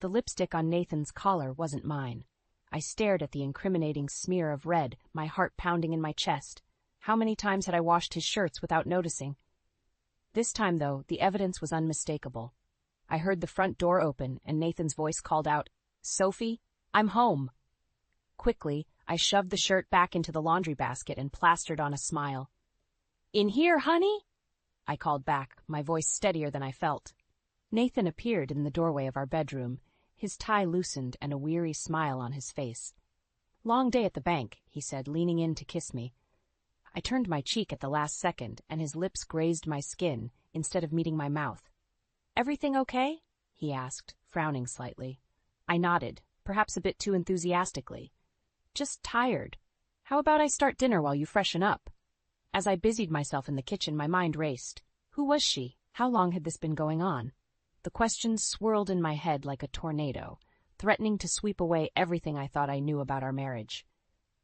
The lipstick on Nathan's collar wasn't mine. I stared at the incriminating smear of red, my heart pounding in my chest. How many times had I washed his shirts without noticing? This time, though, the evidence was unmistakable. I heard the front door open, and Nathan's voice called out, "Sophie, I'm home." Quickly, I shoved the shirt back into the laundry basket and plastered on a smile. "In here, honey?" I called back, my voice steadier than I felt. Nathan appeared in the doorway of our bedroom, his tie loosened and a weary smile on his face. "Long day at the bank," he said, leaning in to kiss me. I turned my cheek at the last second, and his lips grazed my skin instead of meeting my mouth. "Everything okay?" he asked, frowning slightly. I nodded, perhaps a bit too enthusiastically. "Just tired. How about I start dinner while you freshen up?" As I busied myself in the kitchen, my mind raced. Who was she? How long had this been going on? The questions swirled in my head like a tornado, threatening to sweep away everything I thought I knew about our marriage.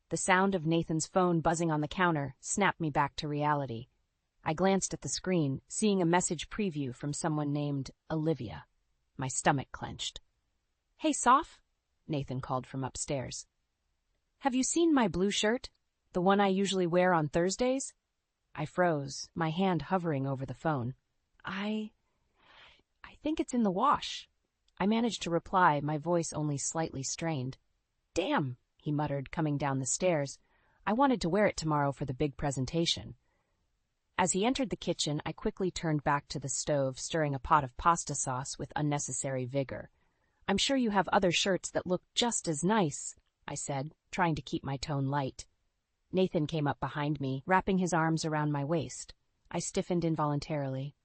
The sound of Nathan's phone buzzing on the counter snapped me back to reality. I glanced at the screen, seeing a message preview from someone named Olivia. My stomach clenched. "Hey, Soph," Nathan called from upstairs. "Have you seen my blue shirt? The one I usually wear on Thursdays?" I froze, my hand hovering over the phone. I think it's in the wash." I managed to reply, my voice only slightly strained. "Damn," he muttered, coming down the stairs. "I wanted to wear it tomorrow for the big presentation." As he entered the kitchen, I quickly turned back to the stove, stirring a pot of pasta sauce with unnecessary vigor. "I'm sure you have other shirts that look just as nice," I said, trying to keep my tone light. Nathan came up behind me, wrapping his arms around my waist. I stiffened involuntarily.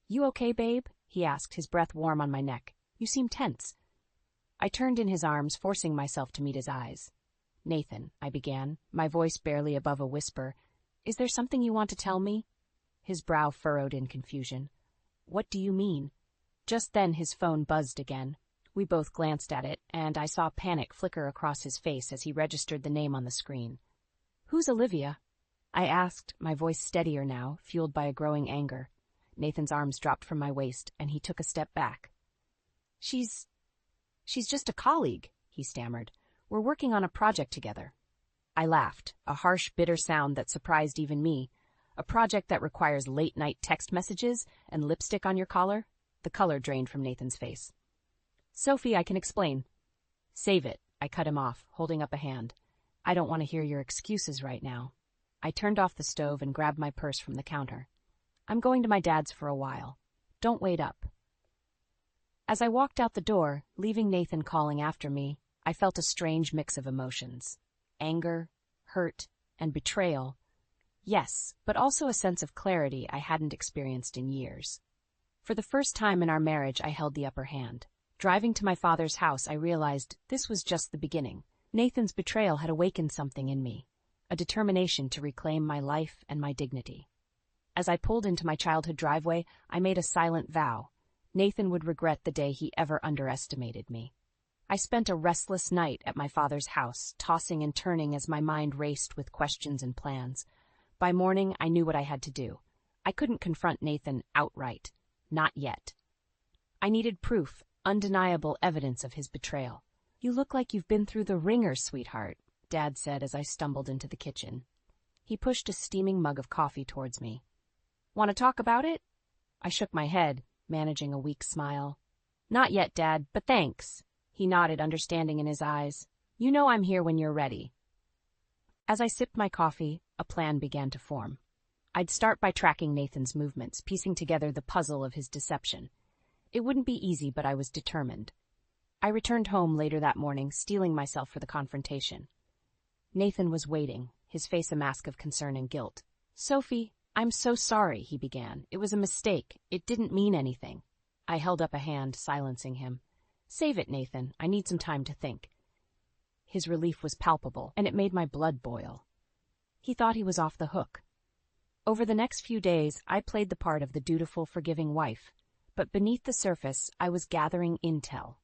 "You okay, babe?" he asked, his breath warm on my neck. "You seem tense." I turned in his arms, forcing myself to meet his eyes. "Nathan," I began, my voice barely above a whisper, "is there something you want to tell me?" His brow furrowed in confusion. "What do you mean?" Just then his phone buzzed again. We both glanced at it, and I saw panic flicker across his face as he registered the name on the screen. "Who's Olivia?" I asked, my voice steadier now, fueled by a growing anger. Nathan's arms dropped from my waist, and he took a step back. She's just a colleague," he stammered. "We're working on a project together." I laughed, a harsh, bitter sound that surprised even me. A project that requires late-night text messages and lipstick on your collar? The color drained from Nathan's face. "Sophie, I can explain." "Save it," I cut him off, holding up a hand. "I don't want to hear your excuses right now." I turned off the stove and grabbed my purse from the counter. "I'm going to my dad's for a while. Don't wait up." As I walked out the door, leaving Nathan calling after me, I felt a strange mix of emotions. Anger, hurt, and betrayal. Yes, but also a sense of clarity I hadn't experienced in years. For the first time in our marriage, I held the upper hand. Driving to my father's house, I realized this was just the beginning. Nathan's betrayal had awakened something in me, a determination to reclaim my life and my dignity. As I pulled into my childhood driveway, I made a silent vow. Nathan would regret the day he ever underestimated me. I spent a restless night at my father's house, tossing and turning as my mind raced with questions and plans. By morning, I knew what I had to do. I couldn't confront Nathan outright. Not yet. I needed proof, undeniable evidence of his betrayal. "You look like you've been through the ringer, sweetheart," Dad said as I stumbled into the kitchen. He pushed a steaming mug of coffee towards me. "Want to talk about it?" I shook my head, managing a weak smile. "Not yet, Dad, but thanks." He nodded, understanding in his eyes. "You know I'm here when you're ready." As I sipped my coffee, a plan began to form. I'd start by tracking Nathan's movements, piecing together the puzzle of his deception. It wouldn't be easy, but I was determined. I returned home later that morning, steeling myself for the confrontation. Nathan was waiting, his face a mask of concern and guilt. "Sophie, I'm so sorry," he began. "It was a mistake. It didn't mean anything." I held up a hand, silencing him. "Save it, Nathan. I need some time to think." His relief was palpable, and it made my blood boil. He thought he was off the hook. Over the next few days, I played the part of the dutiful, forgiving wife. But beneath the surface, I was gathering intel.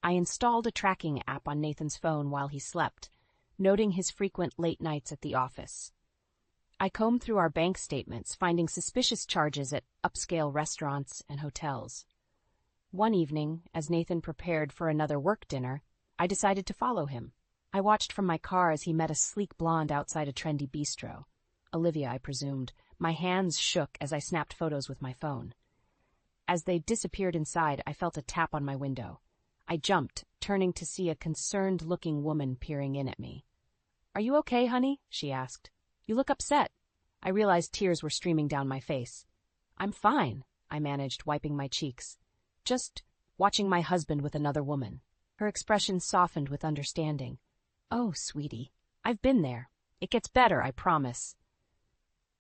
I installed a tracking app on Nathan's phone while he slept, noting his frequent late nights at the office. I combed through our bank statements, finding suspicious charges at upscale restaurants and hotels. One evening, as Nathan prepared for another work dinner, I decided to follow him. I watched from my car as he met a sleek blonde outside a trendy bistro. Olivia, I presumed. My hands shook as I snapped photos with my phone. As they disappeared inside, I felt a tap on my window. I jumped, turning to see a concerned-looking woman peering in at me. "Are you okay, honey?" she asked. "You look upset." I realized tears were streaming down my face. "I'm fine," I managed, wiping my cheeks. "Just watching my husband with another woman." Her expression softened with understanding. "Oh, sweetie, I've been there. It gets better, I promise."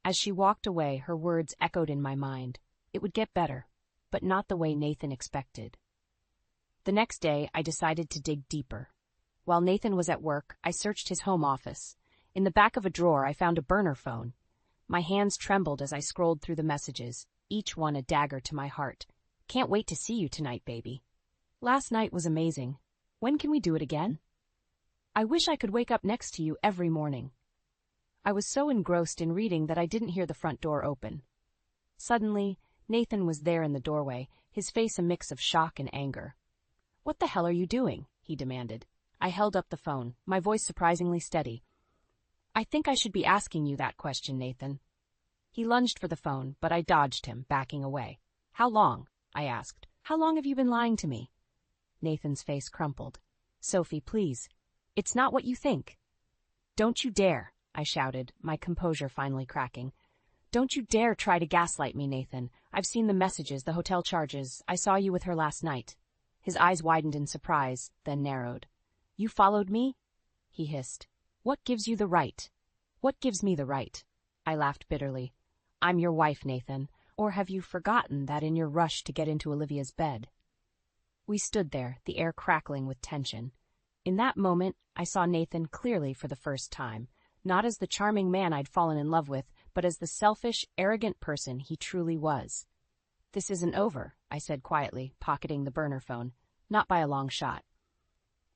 As she walked away, her words echoed in my mind. It would get better, but not the way Nathan expected. The next day, I decided to dig deeper. While Nathan was at work, I searched his home office. In the back of a drawer, I found a burner phone. My hands trembled as I scrolled through the messages, each one a dagger to my heart. "Can't wait to see you tonight, baby. Last night was amazing. When can we do it again? I wish I could wake up next to you every morning." I was so engrossed in reading that I didn't hear the front door open. Suddenly, Nathan was there in the doorway, his face a mix of shock and anger. "What the hell are you doing?" he demanded. I held up the phone, my voice surprisingly steady. "I think I should be asking you that question, Nathan." He lunged for the phone, but I dodged him, backing away. "How long?" I asked. "How long have you been lying to me?" Nathan's face crumpled. "Sophie, please. It's not what you think." "Don't you dare," I shouted, my composure finally cracking. "Don't you dare try to gaslight me, Nathan. I've seen the messages, the hotel charges. I saw you with her last night." His eyes widened in surprise, then narrowed. "You followed me?" he hissed. "What gives you the right?" "What gives me the right?" I laughed bitterly. "I'm your wife, Nathan. Or have you forgotten that in your rush to get into Olivia's bed?" We stood there, the air crackling with tension. In that moment, I saw Nathan clearly for the first time, not as the charming man I'd fallen in love with, but as the selfish, arrogant person he truly was. "This isn't over," I said quietly, pocketing the burner phone. "Not by a long shot."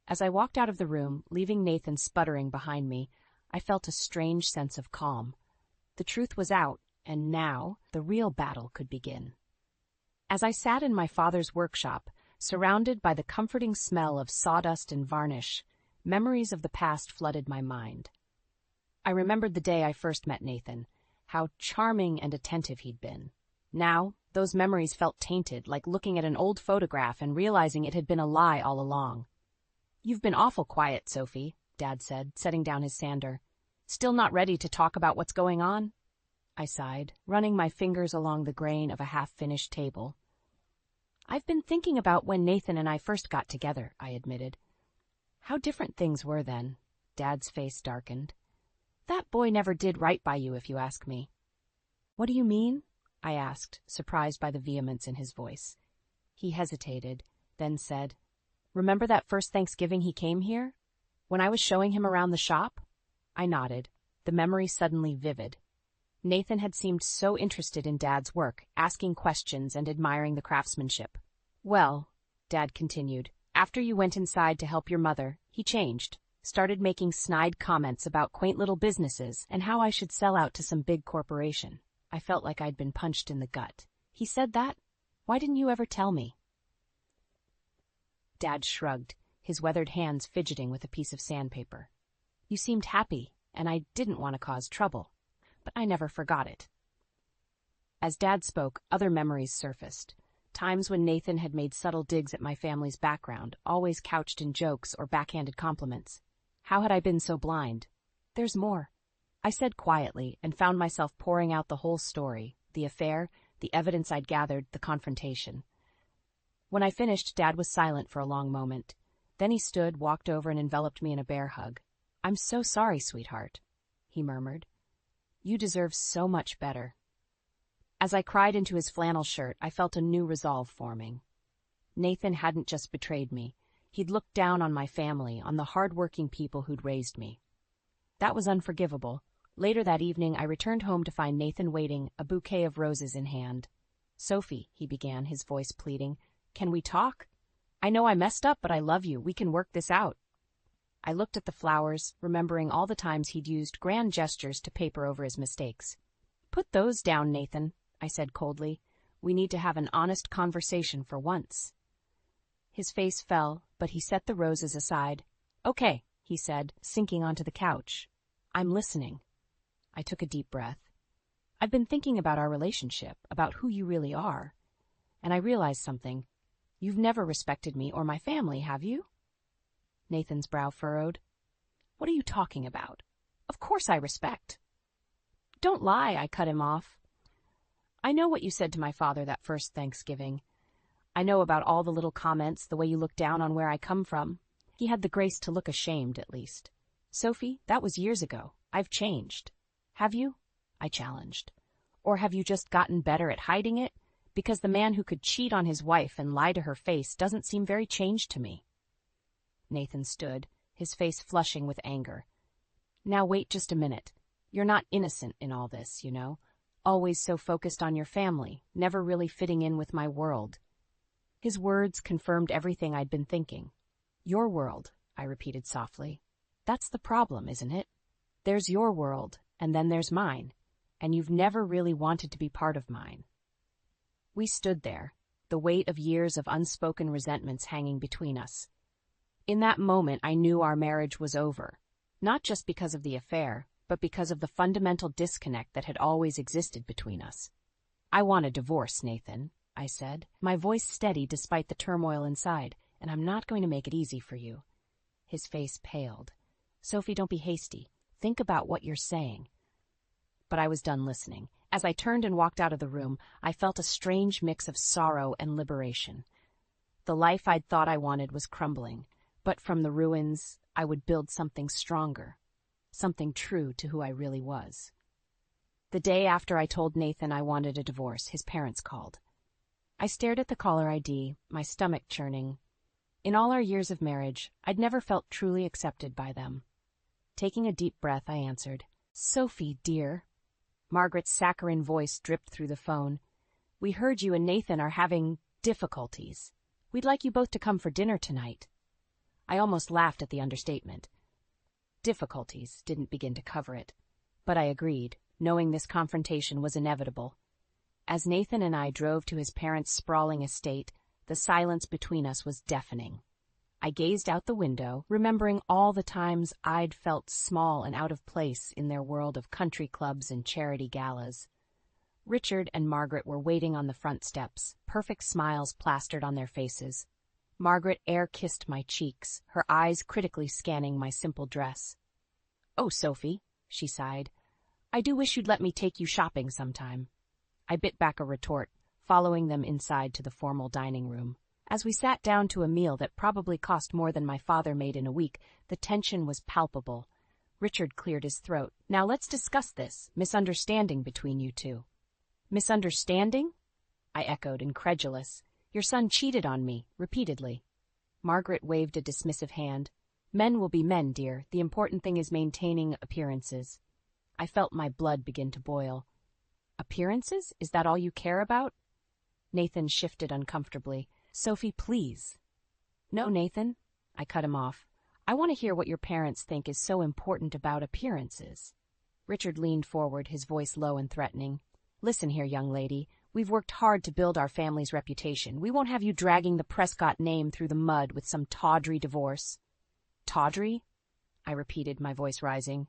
As I walked out of the room, leaving Nathan sputtering behind me, I felt a strange sense of calm. The truth was out, and now the real battle could begin. As I sat in my father's workshop, surrounded by the comforting smell of sawdust and varnish, memories of the past flooded my mind. I remembered the day I first met Nathan, how charming and attentive he'd been. Now, those memories felt tainted, like looking at an old photograph and realizing it had been a lie all along. "You've been awful quiet, Sophie," Dad said, setting down his sander. "Still not ready to talk about what's going on?" I sighed, running my fingers along the grain of a half-finished table. "I've been thinking about when Nathan and I first got together," I admitted. "How different things were then." Dad's face darkened. "That boy never did right by you, if you ask me." "What do you mean?" I asked, surprised by the vehemence in his voice. He hesitated, then said, "Remember that first Thanksgiving he came here? When I was showing him around the shop?" I nodded, the memory suddenly vivid. Nathan had seemed so interested in Dad's work, asking questions and admiring the craftsmanship. "Well," Dad continued, "after you went inside to help your mother, he changed. Started making snide comments about quaint little businesses and how I should sell out to some big corporation." I felt like I'd been punched in the gut. "He said that? Why didn't you ever tell me?" Dad shrugged, his weathered hands fidgeting with a piece of sandpaper. "You seemed happy, and I didn't want to cause trouble, but I never forgot it." As Dad spoke, other memories surfaced. Times when Nathan had made subtle digs at my family's background, always couched in jokes or backhanded compliments. How had I been so blind? "There's more," I said quietly, and found myself pouring out the whole story, the affair, the evidence I'd gathered, the confrontation. When I finished, Dad was silent for a long moment. Then he stood, walked over, and enveloped me in a bear hug. "I'm so sorry, sweetheart," he murmured. "You deserve so much better." As I cried into his flannel shirt, I felt a new resolve forming. Nathan hadn't just betrayed me. He'd looked down on my family, on the hard-working people who'd raised me. That was unforgivable. Later that evening, I returned home to find Nathan waiting, a bouquet of roses in hand. "Sophie," he began, his voice pleading, "can we talk? I know I messed up, but I love you. We can work this out." I looked at the flowers, remembering all the times he'd used grand gestures to paper over his mistakes. "Put those down, Nathan," I said coldly. "We need to have an honest conversation for once." His face fell, but he set the roses aside. "Okay," he said, sinking onto the couch. "I'm listening." I took a deep breath. "I've been thinking about our relationship, about who you really are. And I realized something. You've never respected me or my family, have you?" Nathan's brow furrowed. "What are you talking about? Of course I respect." "Don't lie," I cut him off. "I know what you said to my father that first Thanksgiving. I know about all the little comments, the way you looked down on where I come from. He had the grace to look ashamed, at least. Sophie, that was years ago. I've changed. Have you?" I challenged. "Or have you just gotten better at hiding it? Because the man who could cheat on his wife and lie to her face doesn't seem very changed to me." Nathan stood, his face flushing with anger. "Now wait just a minute. You're not innocent in all this, you know. Always so focused on your family, never really fitting in with my world." His words confirmed everything I'd been thinking. "Your world," I repeated softly. "That's the problem, isn't it? There's your world, and then there's mine, and you've never really wanted to be part of mine." We stood there, the weight of years of unspoken resentments hanging between us. In that moment, I knew our marriage was over, not just because of the affair, but because of the fundamental disconnect that had always existed between us. "I want a divorce, Nathan," I said, my voice steady despite the turmoil inside, "and I'm not going to make it easy for you." His face paled. "Sophie, don't be hasty. Think about what you're saying." But I was done listening. As I turned and walked out of the room, I felt a strange mix of sorrow and liberation. The life I'd thought I wanted was crumbling, but from the ruins, I would build something stronger, something true to who I really was. The day after I told Nathan I wanted a divorce, his parents called. I stared at the caller ID, my stomach churning. In all our years of marriage, I'd never felt truly accepted by them. Taking a deep breath, I answered. "Sophie, dear." Margaret's saccharine voice dripped through the phone. "We heard you and Nathan are having difficulties. We'd like you both to come for dinner tonight." I almost laughed at the understatement. Difficulties didn't begin to cover it, but I agreed, knowing this confrontation was inevitable. As Nathan and I drove to his parents' sprawling estate, the silence between us was deafening. I gazed out the window, remembering all the times I'd felt small and out of place in their world of country clubs and charity galas. Richard and Margaret were waiting on the front steps, perfect smiles plastered on their faces. Margaret air-kissed my cheeks, her eyes critically scanning my simple dress. "Oh, Sophie," she sighed, "I do wish you'd let me take you shopping sometime." I bit back a retort, following them inside to the formal dining room. As we sat down to a meal that probably cost more than my father made in a week, the tension was palpable. Richard cleared his throat. "Now let's discuss this misunderstanding between you two." "Misunderstanding?" I echoed, incredulous. "Your son cheated on me, repeatedly." Margaret waved a dismissive hand. "Men will be men, dear. The important thing is maintaining appearances." I felt my blood begin to boil. "Appearances? Is that all you care about?" Nathan shifted uncomfortably. "Sophie, please." "No, Nathan," I cut him off. "I want to hear what your parents think is so important about appearances." Richard leaned forward, his voice low and threatening. "Listen here, young lady. We've worked hard to build our family's reputation. We won't have you dragging the Prescott name through the mud with some tawdry divorce." "Tawdry?" I repeated, my voice rising.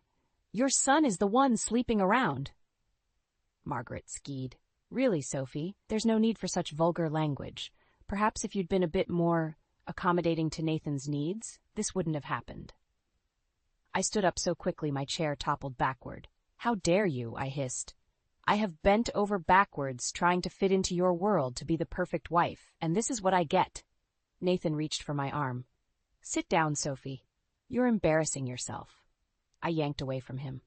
"Your son is the one sleeping around." Margaret skied. "Really, Sophie, there's no need for such vulgar language. Perhaps if you'd been a bit more accommodating to Nathan's needs, this wouldn't have happened." I stood up so quickly my chair toppled backward. "How dare you?" I hissed. "I have bent over backwards trying to fit into your world to be the perfect wife, and this is what I get." Nathan reached for my arm. "Sit down, Sophie. You're embarrassing yourself." I yanked away from him.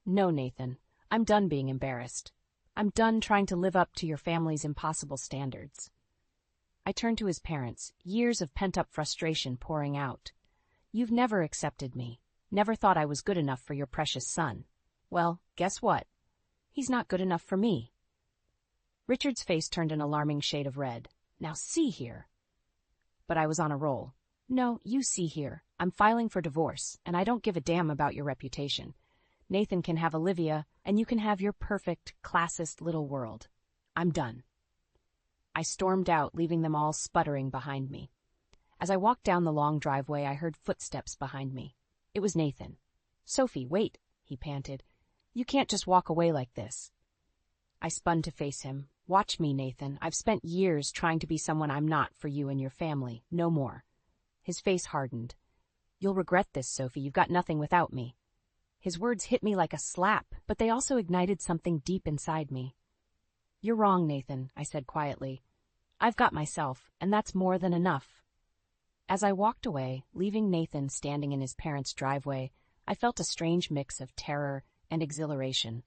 "No, Nathan, I'm done being embarrassed. I'm done trying to live up to your family's impossible standards." I turned to his parents, years of pent-up frustration pouring out. "You've never accepted me, never thought I was good enough for your precious son. Well, guess what? He's not good enough for me." Richard's face turned an alarming shade of red. "Now see here." But I was on a roll. "No, you see here. I'm filing for divorce, and I don't give a damn about your reputation. Nathan can have Olivia, and you can have your perfect, classist little world. I'm done." I stormed out, leaving them all sputtering behind me. As I walked down the long driveway, I heard footsteps behind me. It was Nathan. "Sophie, wait," he panted. "You can't just walk away like this." I spun to face him. "Watch me, Nathan. I've spent years trying to be someone I'm not for you and your family. No more." His face hardened. "You'll regret this, Sophie. You've got nothing without me." His words hit me like a slap, but they also ignited something deep inside me. "You're wrong, Nathan," I said quietly. "I've got myself, and that's more than enough." As I walked away, leaving Nathan standing in his parents' driveway, I felt a strange mix of terror and exhilaration.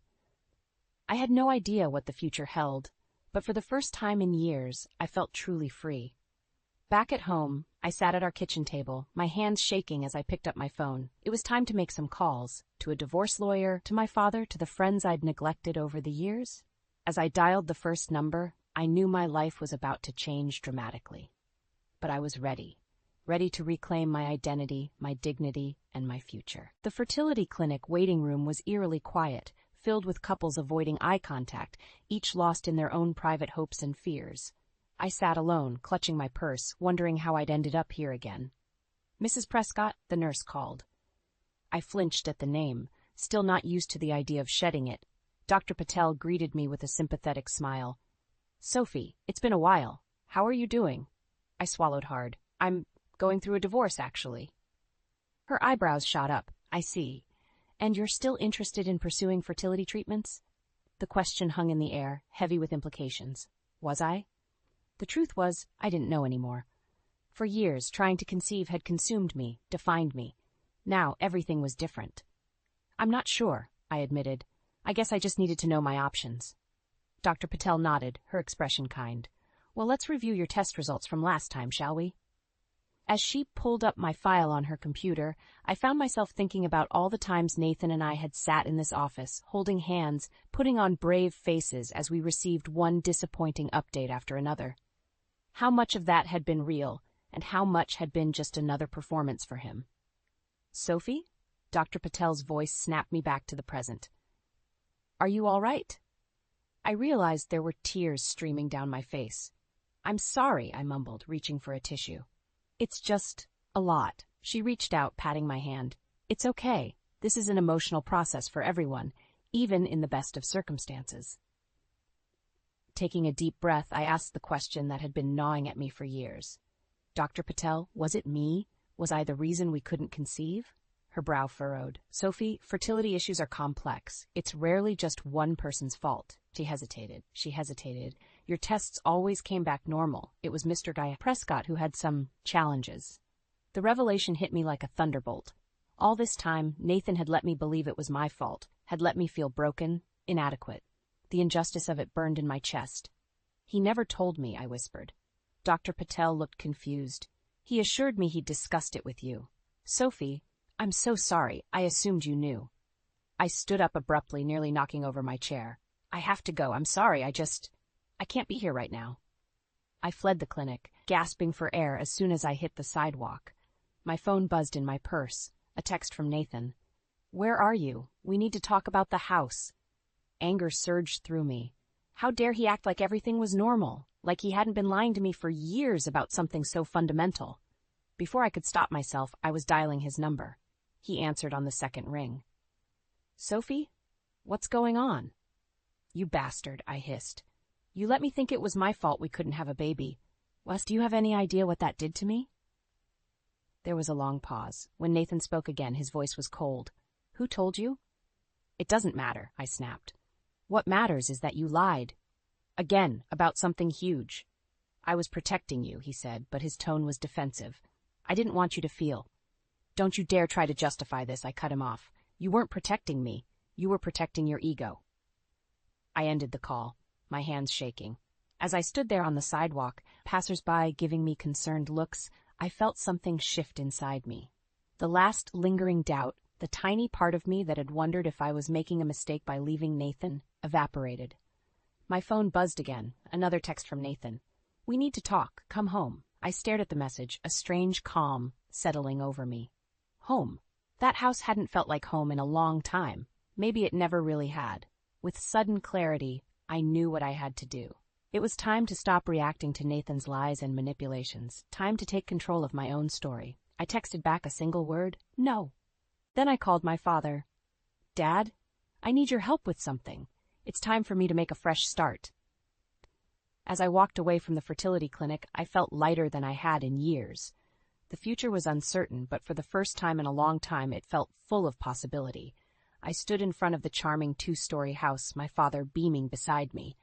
I had no idea what the future held, but for the first time in years, I felt truly free. Back at home, I sat at our kitchen table, my hands shaking as I picked up my phone. It was time to make some calls, to a divorce lawyer, to my father, to the friends I'd neglected over the years. As I dialed the first number, I knew my life was about to change dramatically. But I was ready to reclaim my identity, my dignity, and my future. The fertility clinic waiting room was eerily quiet, filled with couples avoiding eye contact, each lost in their own private hopes and fears. I sat alone, clutching my purse, wondering how I'd ended up here again. "Mrs. Prescott," the nurse called. I flinched at the name, still not used to the idea of shedding it. Dr. Patel greeted me with a sympathetic smile. "Sophie, it's been a while. How are you doing?" I swallowed hard. "I'm going through a divorce, actually." Her eyebrows shot up. "I see. And you're still interested in pursuing fertility treatments?" The question hung in the air, heavy with implications. Was I? The truth was, I didn't know anymore. For years, trying to conceive had consumed me, defined me. Now, everything was different. "I'm not sure," I admitted. "I guess I just needed to know my options." Dr. Patel nodded, her expression kind. "Well, let's review your test results from last time, shall we?" As she pulled up my file on her computer, I found myself thinking about all the times Nathan and I had sat in this office, holding hands, putting on brave faces as we received one disappointing update after another. How much of that had been real, and how much had been just another performance for him? "Sophie?" Dr. Patel's voice snapped me back to the present. "Are you all right?" I realized there were tears streaming down my face. "I'm sorry," I mumbled, reaching for a tissue. "It's just a lot." She reached out, patting my hand. "It's okay. This is an emotional process for everyone, even in the best of circumstances." Taking a deep breath, I asked the question that had been gnawing at me for years. "Dr. Patel, was it me? Was I the reason we couldn't conceive?" Her brow furrowed. "Sophie, fertility issues are complex. It's rarely just one person's fault." She hesitated. "Your tests always came back normal. It was Mr. Guy Prescott who had some challenges." The revelation hit me like a thunderbolt. All this time, Nathan had let me believe it was my fault, had let me feel broken, inadequate. The injustice of it burned in my chest. "He never told me," I whispered. Dr. Patel looked confused. "He assured me he'd discussed it with you." "Sophie, I'm so sorry. I assumed you knew." I stood up abruptly, nearly knocking over my chair. "I have to go. I'm sorry. I can't be here right now." I fled the clinic, gasping for air as soon as I hit the sidewalk. My phone buzzed in my purse, a text from Nathan. "Where are you? We need to talk about the house." Anger surged through me. How dare he act like everything was normal, like he hadn't been lying to me for years about something so fundamental. Before I could stop myself, I was dialing his number. He answered on the second ring. "Sophie? What's going on?" "You bastard," I hissed. "You let me think it was my fault we couldn't have a baby. Wes, do you have any idea what that did to me?" There was a long pause. When Nathan spoke again, his voice was cold. "Who told you?" "It doesn't matter," I snapped. "What matters is that you lied. Again, about something huge." "I was protecting you," he said, but his tone was defensive. "I didn't want you to feel." "Don't you dare try to justify this," I cut him off. "You weren't protecting me. You were protecting your ego." I ended the call, my hands shaking. As I stood there on the sidewalk, passers-by giving me concerned looks, I felt something shift inside me. The last lingering doubt, the tiny part of me that had wondered if I was making a mistake by leaving Nathan, evaporated. My phone buzzed again, another text from Nathan. "We need to talk. Come home." I stared at the message, a strange calm settling over me. Home. That house hadn't felt like home in a long time. Maybe it never really had. With sudden clarity, I knew what I had to do. It was time to stop reacting to Nathan's lies and manipulations, time to take control of my own story. I texted back a single word, no. Then I called my father. Dad, I need your help with something. It's time for me to make a fresh start. As I walked away from the fertility clinic, I felt lighter than I had in years. The future was uncertain, but for the first time in a long time, it felt full of possibility. I stood in front of the charming 2-story house, my father beaming beside me.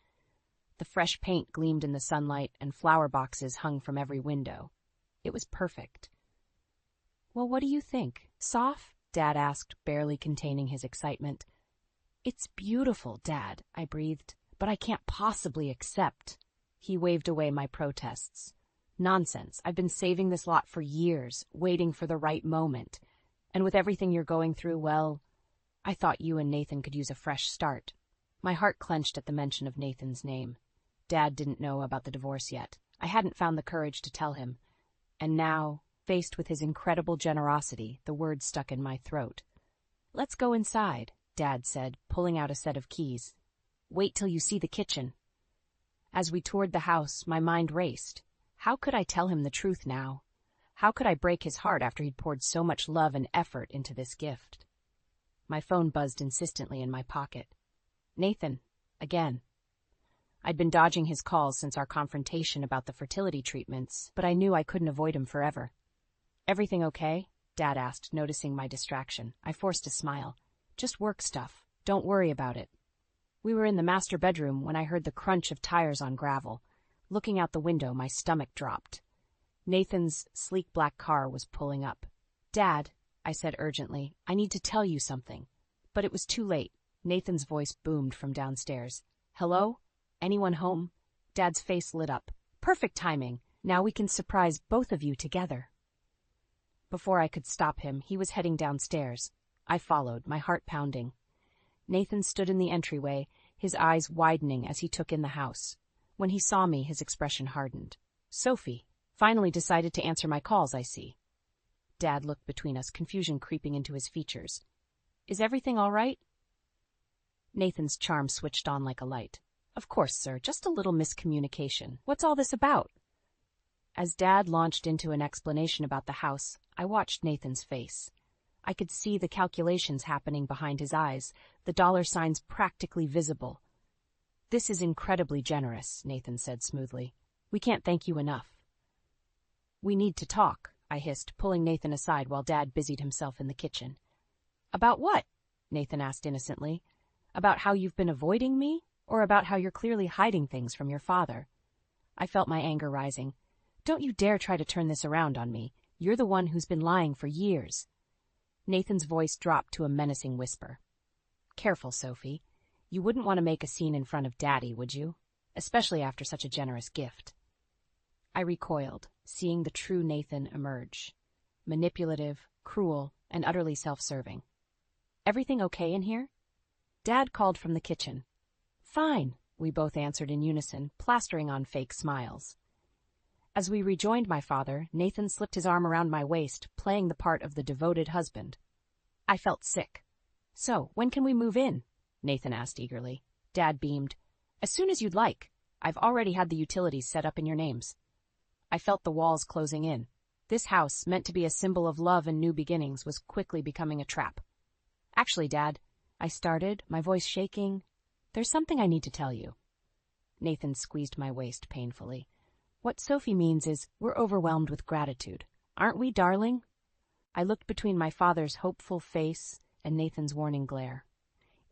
The fresh paint gleamed in the sunlight, and flower boxes hung from every window. It was perfect. Well, what do you think? Soph? Dad asked, barely containing his excitement. It's beautiful, Dad, I breathed, but I can't possibly accept. He waved away my protests. Nonsense. I've been saving this lot for years, waiting for the right moment. And with everything you're going through, well, I thought you and Nathan could use a fresh start. My heart clenched at the mention of Nathan's name. Dad didn't know about the divorce yet. I hadn't found the courage to tell him. And now, faced with his incredible generosity, the words stuck in my throat. Let's go inside, Dad said, pulling out a set of keys. Wait till you see the kitchen. As we toured the house, my mind raced. How could I tell him the truth now? How could I break his heart after he'd poured so much love and effort into this gift? My phone buzzed insistently in my pocket. Nathan, again. I'd been dodging his calls since our confrontation about the fertility treatments, but I knew I couldn't avoid him forever. Everything okay? Dad asked, noticing my distraction. I forced a smile. Just work stuff. Don't worry about it. We were in the master bedroom when I heard the crunch of tires on gravel. Looking out the window, my stomach dropped. Nathan's sleek black car was pulling up. Dad, I said urgently, I need to tell you something. But it was too late. Nathan's voice boomed from downstairs. Hello? Anyone home? Dad's face lit up. Perfect timing. Now we can surprise both of you together. Before I could stop him, he was heading downstairs. I followed, my heart pounding. Nathan stood in the entryway, his eyes widening as he took in the house. When he saw me, his expression hardened. Sophie, finally decided to answer my calls, I see. Dad looked between us, confusion creeping into his features. Is everything all right? Nathan's charm switched on like a light. Of course, sir, just a little miscommunication. What's all this about? As Dad launched into an explanation about the house, I watched Nathan's face. I could see the calculations happening behind his eyes, the dollar signs practically visible. This is incredibly generous, Nathan said smoothly. We can't thank you enough. We need to talk, I hissed, pulling Nathan aside while Dad busied himself in the kitchen. About what? Nathan asked innocently. About how you've been avoiding me? Or about how you're clearly hiding things from your father? I felt my anger rising. Don't you dare try to turn this around on me. You're the one who's been lying for years. Nathan's voice dropped to a menacing whisper. Careful, Sophie. You wouldn't want to make a scene in front of Daddy, would you? Especially after such a generous gift. I recoiled, seeing the true Nathan emerge. Manipulative, cruel, and utterly self-serving. Everything okay in here? Dad called from the kitchen. Fine, we both answered in unison, plastering on fake smiles. As we rejoined my father, Nathan slipped his arm around my waist, playing the part of the devoted husband. I felt sick. So, when can we move in? Nathan asked eagerly. Dad beamed. As soon as you'd like. I've already had the utilities set up in your names. I felt the walls closing in. This house, meant to be a symbol of love and new beginnings, was quickly becoming a trap. Actually, Dad, I started, my voice shaking. There's something I need to tell you. Nathan squeezed my waist painfully. What Sophie means is, we're overwhelmed with gratitude. Aren't we, darling? I looked between my father's hopeful face and Nathan's warning glare.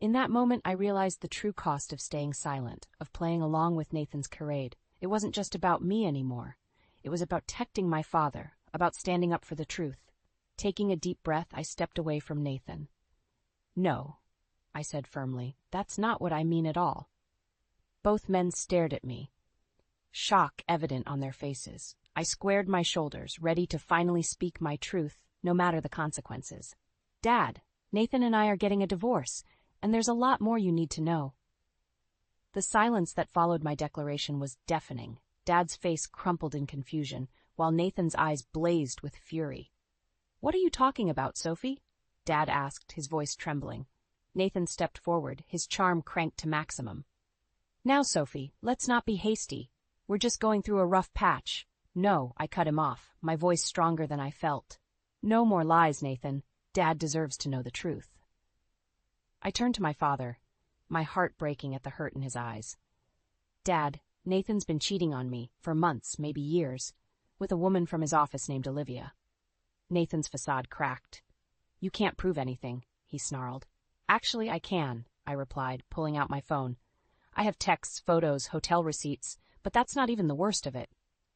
In that moment, I realized the true cost of staying silent, of playing along with Nathan's charade. It wasn't just about me anymore. It was about protecting my father, about standing up for the truth. Taking a deep breath, I stepped away from Nathan. No, I said firmly, that's not what I mean at all. Both men stared at me, shock evident on their faces. I squared my shoulders, ready to finally speak my truth, no matter the consequences. Dad, Nathan and I are getting a divorce, and there's a lot more you need to know. The silence that followed my declaration was deafening. Dad's face crumpled in confusion, while Nathan's eyes blazed with fury. What are you talking about, Sophie? Dad asked, his voice trembling. Nathan stepped forward, his charm cranked to maximum. Now, Sophie, let's not be hasty. We're just going through a rough patch. No, I cut him off, my voice stronger than I felt. No more lies, Nathan. Dad deserves to know the truth. I turned to my father, my heart breaking at the hurt in his eyes. Dad, Nathan's been cheating on me, for months, maybe years, with a woman from his office named Olivia. Nathan's facade cracked. You can't prove anything, he snarled. Actually, I can, I replied, pulling out my phone. I have texts, photos, hotel receipts, but that's not even the worst of it.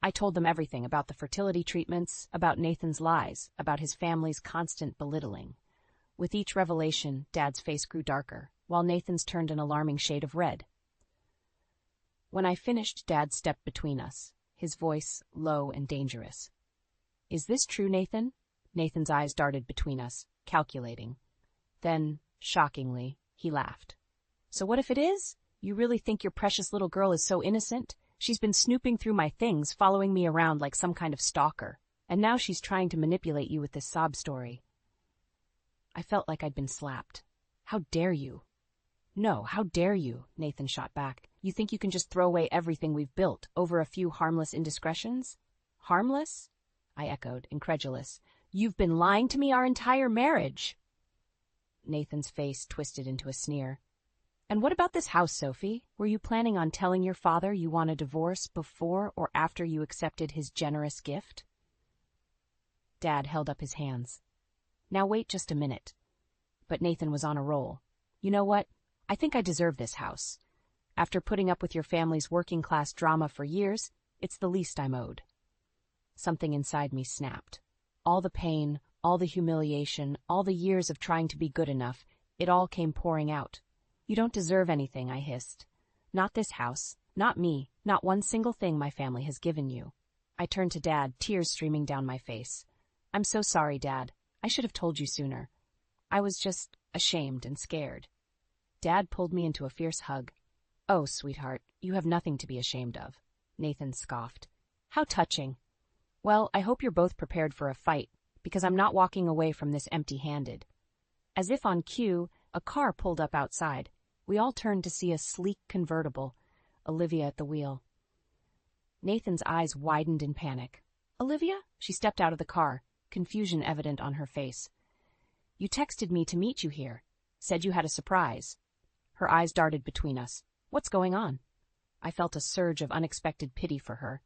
I told them everything about the fertility treatments, about Nathan's lies, about his family's constant belittling. With each revelation, Dad's face grew darker, while Nathan's turned an alarming shade of red. When I finished, Dad stepped between us, his voice low and dangerous. Is this true, Nathan? Nathan's eyes darted between us, calculating. Then, shockingly, he laughed. So what if it is? You really think your precious little girl is so innocent? She's been snooping through my things, following me around like some kind of stalker, and now she's trying to manipulate you with this sob story. I felt like I'd been slapped. How dare you? No, how dare you? Nathan shot back. You think you can just throw away everything we've built over a few harmless indiscretions? Harmless? I echoed, incredulous. You've been lying to me our entire marriage. Nathan's face twisted into a sneer. And what about this house, Sophie? Were you planning on telling your father you want a divorce before or after you accepted his generous gift? Dad held up his hands. Now wait just a minute. But Nathan was on a roll. You know what? I think I deserve this house. After putting up with your family's working-class drama for years, it's the least I'm owed. Something inside me snapped. All the pain, all the humiliation, all the years of trying to be good enough, it all came pouring out. You don't deserve anything, I hissed. Not this house, not me, not one single thing my family has given you. I turned to Dad, tears streaming down my face. I'm so sorry, Dad. I should have told you sooner. I was just ashamed and scared. Dad pulled me into a fierce hug. Oh, sweetheart, you have nothing to be ashamed of. Nathan scoffed. How touching. Well, I hope you're both prepared for a fight, because I'm not walking away from this empty-handed. As if on cue, a car pulled up outside. We all turned to see a sleek convertible, Olivia at the wheel. Nathan's eyes widened in panic. Olivia? She stepped out of the car, confusion evident on her face. You texted me to meet you here. Said you had a surprise. Her eyes darted between us. What's going on? I felt a surge of unexpected pity for her.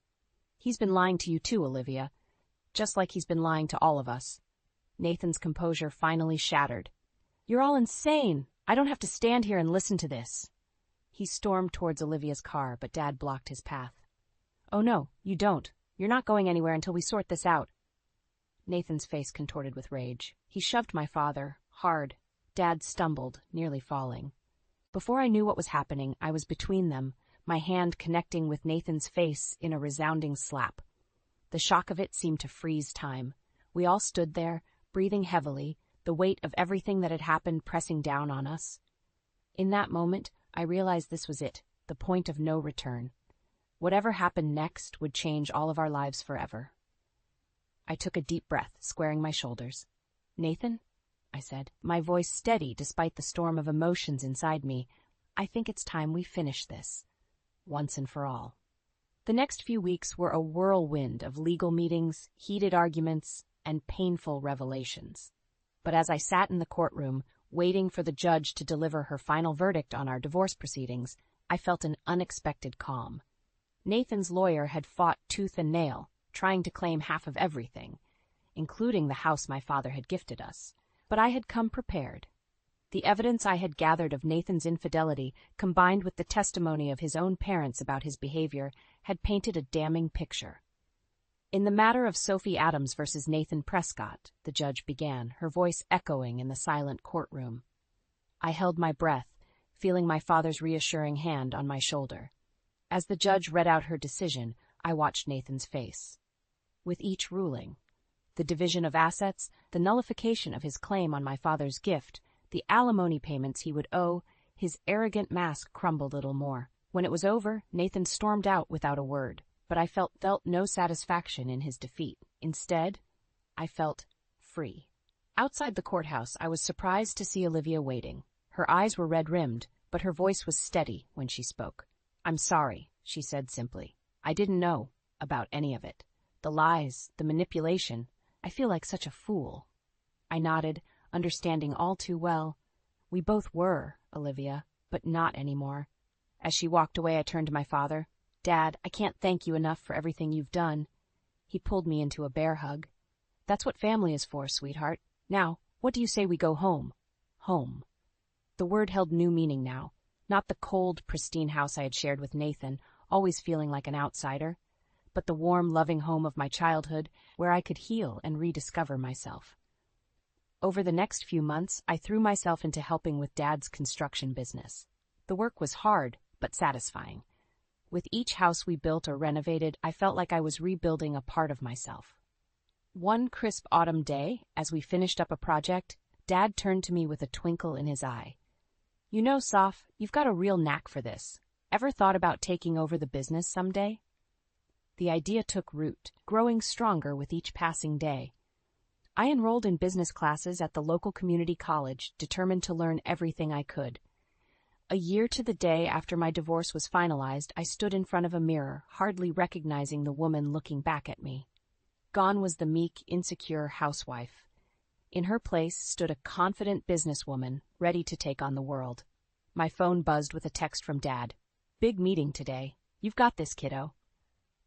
He's been lying to you too, Olivia. Just like he's been lying to all of us. Nathan's composure finally shattered. You're all insane. I don't have to stand here and listen to this. He stormed towards Olivia's car, but Dad blocked his path. Oh no, you don't. You're not going anywhere until we sort this out. Nathan's face contorted with rage. He shoved my father, hard. Dad stumbled, nearly falling. Before I knew what was happening, I was between them, my hand connecting with Nathan's face in a resounding slap. The shock of it seemed to freeze time. We all stood there, breathing heavily, the weight of everything that had happened pressing down on us. In that moment, I realized this was it, the point of no return. Whatever happened next would change all of our lives forever. I took a deep breath, squaring my shoulders. Nathan, I said, my voice steady despite the storm of emotions inside me, I think it's time we finish this, once and for all. The next few weeks were a whirlwind of legal meetings, heated arguments, and painful revelations. But as I sat in the courtroom, waiting for the judge to deliver her final verdict on our divorce proceedings, I felt an unexpected calm. Nathan's lawyer had fought tooth and nail, trying to claim half of everything, including the house my father had gifted us. But I had come prepared. The evidence I had gathered of Nathan's infidelity, combined with the testimony of his own parents about his behavior, had painted a damning picture. In the matter of Sophie Adams versus Nathan Prescott, the judge began, her voice echoing in the silent courtroom. I held my breath, feeling my father's reassuring hand on my shoulder. As the judge read out her decision, I watched Nathan's face. With each ruling, the division of assets, the nullification of his claim on my father's gift, the alimony payments he would owe, his arrogant mask crumbled a little more. When it was over, Nathan stormed out without a word, but I felt no satisfaction in his defeat. Instead, I felt free. Outside the courthouse, I was surprised to see Olivia waiting. Her eyes were red-rimmed, but her voice was steady when she spoke. I'm sorry, she said simply. I didn't know about any of it. The lies, the manipulation. I feel like such a fool. I nodded, understanding all too well. We both were, Olivia, but not anymore. As she walked away, I turned to my father. Dad, I can't thank you enough for everything you've done. He pulled me into a bear hug. That's what family is for, sweetheart. Now, what do you say we go home? Home. The word held new meaning now. Not the cold, pristine house I had shared with Nathan, always feeling like an outsider, but the warm, loving home of my childhood where I could heal and rediscover myself. Over the next few months, I threw myself into helping with Dad's construction business. The work was hard, but satisfying. With each house we built or renovated, I felt like I was rebuilding a part of myself. One crisp autumn day, as we finished up a project, Dad turned to me with a twinkle in his eye. You know, Soph, you've got a real knack for this. Ever thought about taking over the business someday? The idea took root, growing stronger with each passing day. I enrolled in business classes at the local community college, determined to learn everything I could. A year to the day after my divorce was finalized, I stood in front of a mirror, hardly recognizing the woman looking back at me. Gone was the meek, insecure housewife. In her place stood a confident businesswoman, ready to take on the world. My phone buzzed with a text from Dad. Big meeting today. You've got this, kiddo.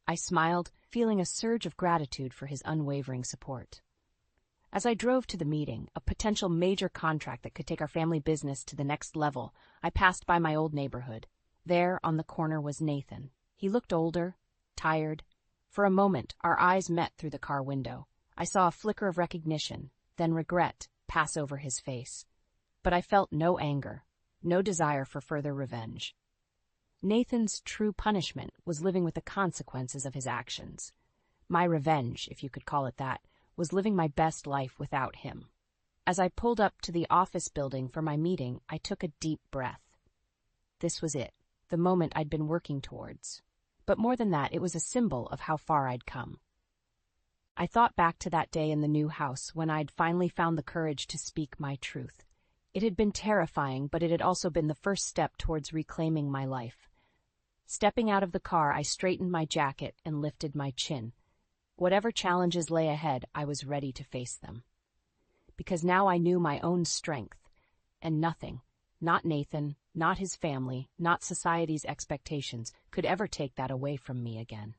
I smiled, feeling a surge of gratitude for his unwavering support. As I drove to the meeting, a potential major contract that could take our family business to the next level, I passed by my old neighborhood. There, on the corner, was Nathan. He looked older, tired. For a moment, our eyes met through the car window. I saw a flicker of recognition, then regret, pass over his face. But I felt no anger, no desire for further revenge. Nathan's true punishment was living with the consequences of his actions. My revenge, if you could call it that, was living my best life without him. As I pulled up to the office building for my meeting, I took a deep breath. This was it, the moment I'd been working towards. But more than that, it was a symbol of how far I'd come. I thought back to that day in the new house when I'd finally found the courage to speak my truth. It had been terrifying, but it had also been the first step towards reclaiming my life. Stepping out of the car, I straightened my jacket and lifted my chin. Whatever challenges lay ahead, I was ready to face them. Because now I knew my own strength, and nothing, not Nathan, not his family, not society's expectations, could ever take that away from me again.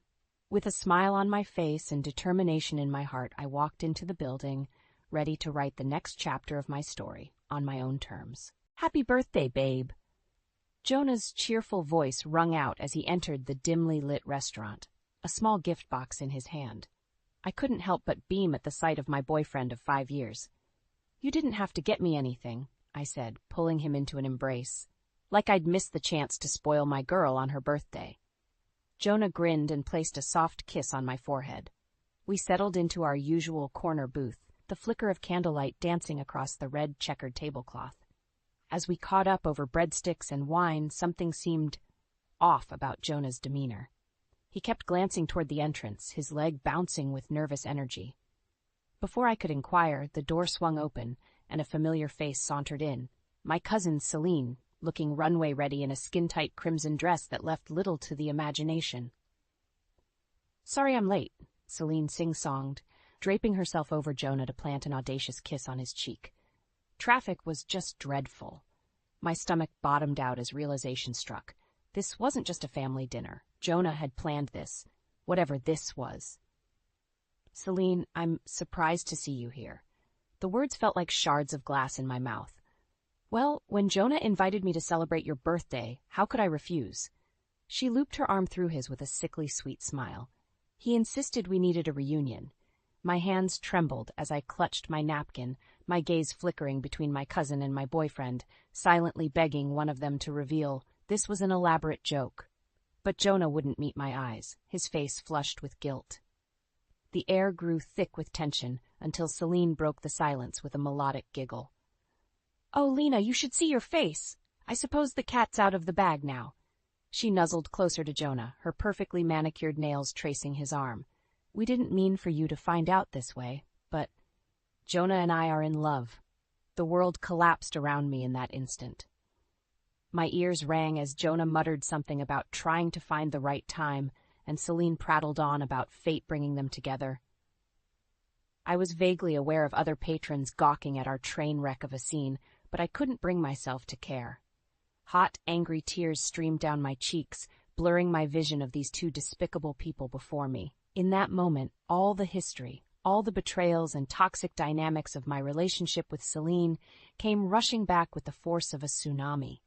With a smile on my face and determination in my heart, I walked into the building, ready to write the next chapter of my story on my own terms. Happy birthday, babe! Jonah's cheerful voice rung out as he entered the dimly lit restaurant, a small gift box in his hand. I couldn't help but beam at the sight of my boyfriend of 5 years. You didn't have to get me anything, I said, pulling him into an embrace, like I'd missed the chance to spoil my girl on her birthday. Jonah grinned and placed a soft kiss on my forehead. We settled into our usual corner booth, the flicker of candlelight dancing across the red checkered tablecloth. As we caught up over breadsticks and wine, something seemed off about Jonah's demeanor. He kept glancing toward the entrance, his leg bouncing with nervous energy. Before I could inquire, the door swung open, and a familiar face sauntered in. My cousin, Celine, looking runway-ready in a skin-tight crimson dress that left little to the imagination. Sorry I'm late, Celine sing-songed, draping herself over Jonah to plant an audacious kiss on his cheek. Traffic was just dreadful. My stomach bottomed out as realization struck. This wasn't just a family dinner. Jonah had planned this, whatever this was. Celine, I'm surprised to see you here. The words felt like shards of glass in my mouth. Well, when Jonah invited me to celebrate your birthday, how could I refuse? She looped her arm through his with a sickly sweet smile. He insisted we needed a reunion. My hands trembled as I clutched my napkin, my gaze flickering between my cousin and my boyfriend, silently begging one of them to reveal this was an elaborate joke. But Jonah wouldn't meet my eyes, his face flushed with guilt. The air grew thick with tension until Celine broke the silence with a melodic giggle. Oh, Lena, you should see your face. I suppose the cat's out of the bag now. She nuzzled closer to Jonah, her perfectly manicured nails tracing his arm. We didn't mean for you to find out this way, but Jonah and I are in love. The world collapsed around me in that instant. My ears rang as Jonah muttered something about trying to find the right time, and Celine prattled on about fate bringing them together. I was vaguely aware of other patrons gawking at our train wreck of a scene, but I couldn't bring myself to care. Hot, angry tears streamed down my cheeks, blurring my vision of these two despicable people before me. In that moment, all the history, all the betrayals and toxic dynamics of my relationship with Celine came rushing back with the force of a tsunami.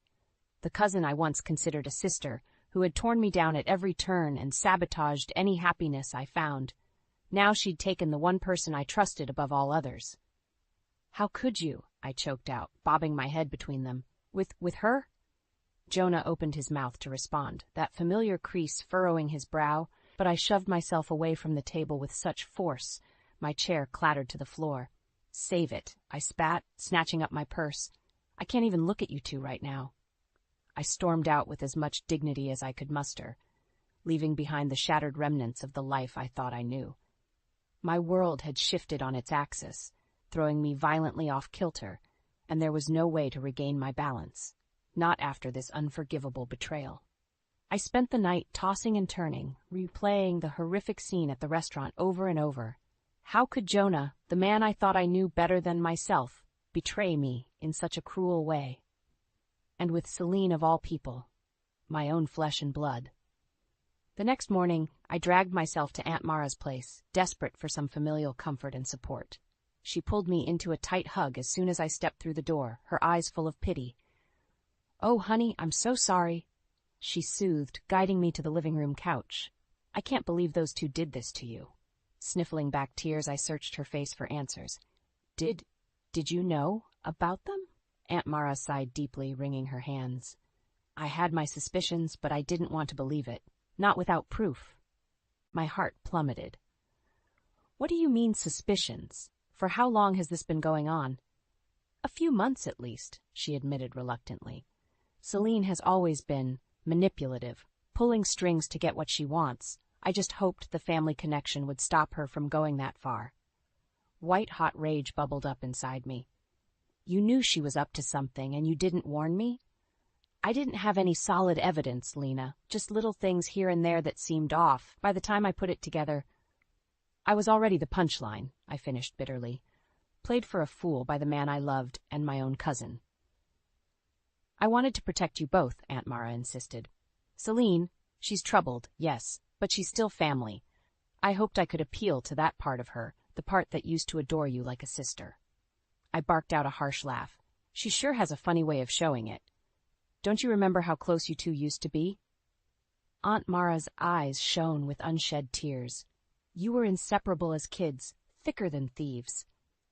The cousin I once considered a sister, who had torn me down at every turn and sabotaged any happiness I found. Now she'd taken the one person I trusted above all others. "How could you?" I choked out, bobbing my head between them. With her?" Jonah opened his mouth to respond, that familiar crease furrowing his brow, but I shoved myself away from the table with such force, my chair clattered to the floor. "Save it," I spat, snatching up my purse. "I can't even look at you two right now." I stormed out with as much dignity as I could muster, leaving behind the shattered remnants of the life I thought I knew. My world had shifted on its axis, throwing me violently off kilter, and there was no way to regain my balance, not after this unforgivable betrayal. I spent the night tossing and turning, replaying the horrific scene at the restaurant over and over. How could Jonah, the man I thought I knew better than myself, betray me in such a cruel way? And with Celine of all people, my own flesh and blood. The next morning, I dragged myself to Aunt Mara's place, desperate for some familial comfort and support. She pulled me into a tight hug as soon as I stepped through the door, her eyes full of pity. "Oh, honey, I'm so sorry," she soothed, guiding me to the living room couch. "I can't believe those two did this to you." Sniffling back tears, I searched her face for answers. Did you know about them?" Aunt Mara sighed deeply, wringing her hands. "I had my suspicions, but I didn't want to believe it. Not without proof." My heart plummeted. "What do you mean, suspicions? For how long has this been going on?" "A few months at least," she admitted reluctantly. "Celine has always been manipulative, pulling strings to get what she wants. I just hoped the family connection would stop her from going that far." White-hot rage bubbled up inside me. "You knew she was up to something, and you didn't warn me?" "I didn't have any solid evidence, Lena, just little things here and there that seemed off. By the time I put it together, I was already the punchline," I finished bitterly. "Played for a fool by the man I loved and my own cousin." "I wanted to protect you both," Aunt Mara insisted. "Celine, she's troubled, yes, but she's still family. I hoped I could appeal to that part of her, the part that used to adore you like a sister." I barked out a harsh laugh. "She sure has a funny way of showing it. Don't you remember how close you two used to be?" Aunt Mara's eyes shone with unshed tears. "You were inseparable as kids, thicker than thieves.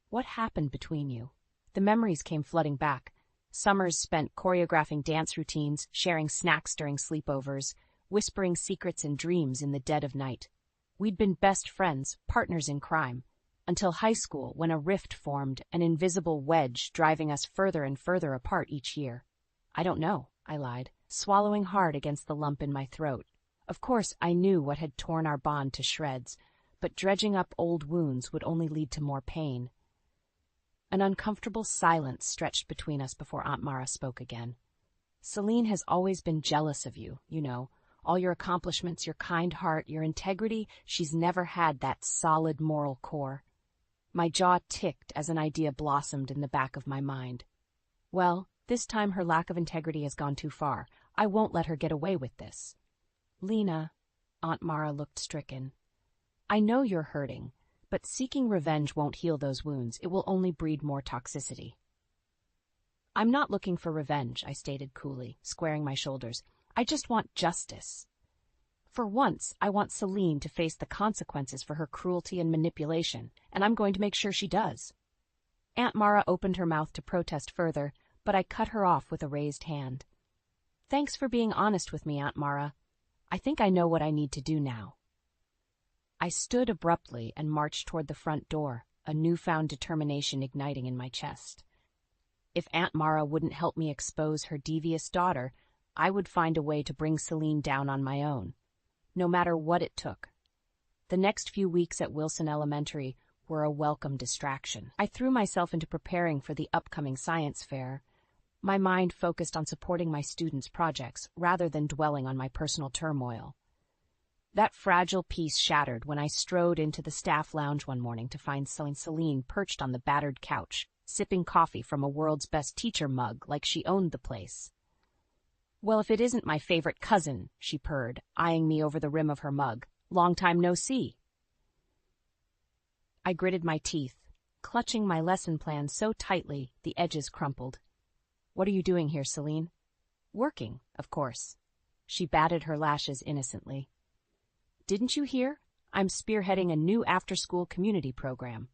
What happened between you?" The memories came flooding back. Summers spent choreographing dance routines, sharing snacks during sleepovers, whispering secrets and dreams in the dead of night. We'd been best friends, partners in crime, until high school when a rift formed, an invisible wedge driving us further and further apart each year. "I don't know," I lied, swallowing hard against the lump in my throat. Of course, I knew what had torn our bond to shreds, but dredging up old wounds would only lead to more pain. An uncomfortable silence stretched between us before Aunt Mara spoke again. "Celine has always been jealous of you, you know. All your accomplishments, your kind heart, your integrity, she's never had that solid moral core." My jaw ticked as an idea blossomed in the back of my mind. "Well, this time her lack of integrity has gone too far. I won't let her get away with this." "Lena," Aunt Mara looked stricken, "I know you're hurting, but seeking revenge won't heal those wounds. It will only breed more toxicity." "I'm not looking for revenge," I stated coolly, squaring my shoulders. "I just want justice. For once, I want Celine to face the consequences for her cruelty and manipulation, and I'm going to make sure she does." Aunt Mara opened her mouth to protest further, but I cut her off with a raised hand. "Thanks for being honest with me, Aunt Mara. I think I know what I need to do now." I stood abruptly and marched toward the front door, a newfound determination igniting in my chest. If Aunt Mara wouldn't help me expose her devious daughter, I would find a way to bring Celine down on my own, no matter what it took. The next few weeks at Wilson Elementary were a welcome distraction. I threw myself into preparing for the upcoming science fair, My mind focused on supporting my students' projects rather than dwelling on my personal turmoil. That fragile peace shattered when I strode into the staff lounge one morning to find Celine perched on the battered couch, sipping coffee from a world's best teacher mug like she owned the place. "Well, if it isn't my favorite cousin," she purred, eyeing me over the rim of her mug. "Long time no see." I gritted my teeth, clutching my lesson plan so tightly the edges crumpled. "What are you doing here, Celine?" "Working, of course." She batted her lashes innocently. "Didn't you hear? I'm spearheading a new after-school community program."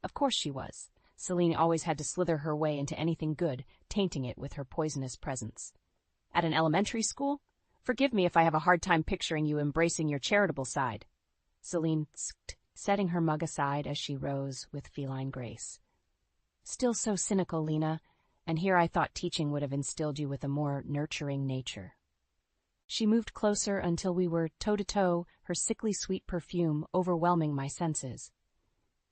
Of course she was. Celine always had to slither her way into anything good, tainting it with her poisonous presence. "At an elementary school? Forgive me if I have a hard time picturing you embracing your charitable side." Celine tsked, setting her mug aside as she rose with feline grace. "Still so cynical, Lena, and here I thought teaching would have instilled you with a more nurturing nature." She moved closer until we were toe-to-toe, her sickly sweet perfume overwhelming my senses.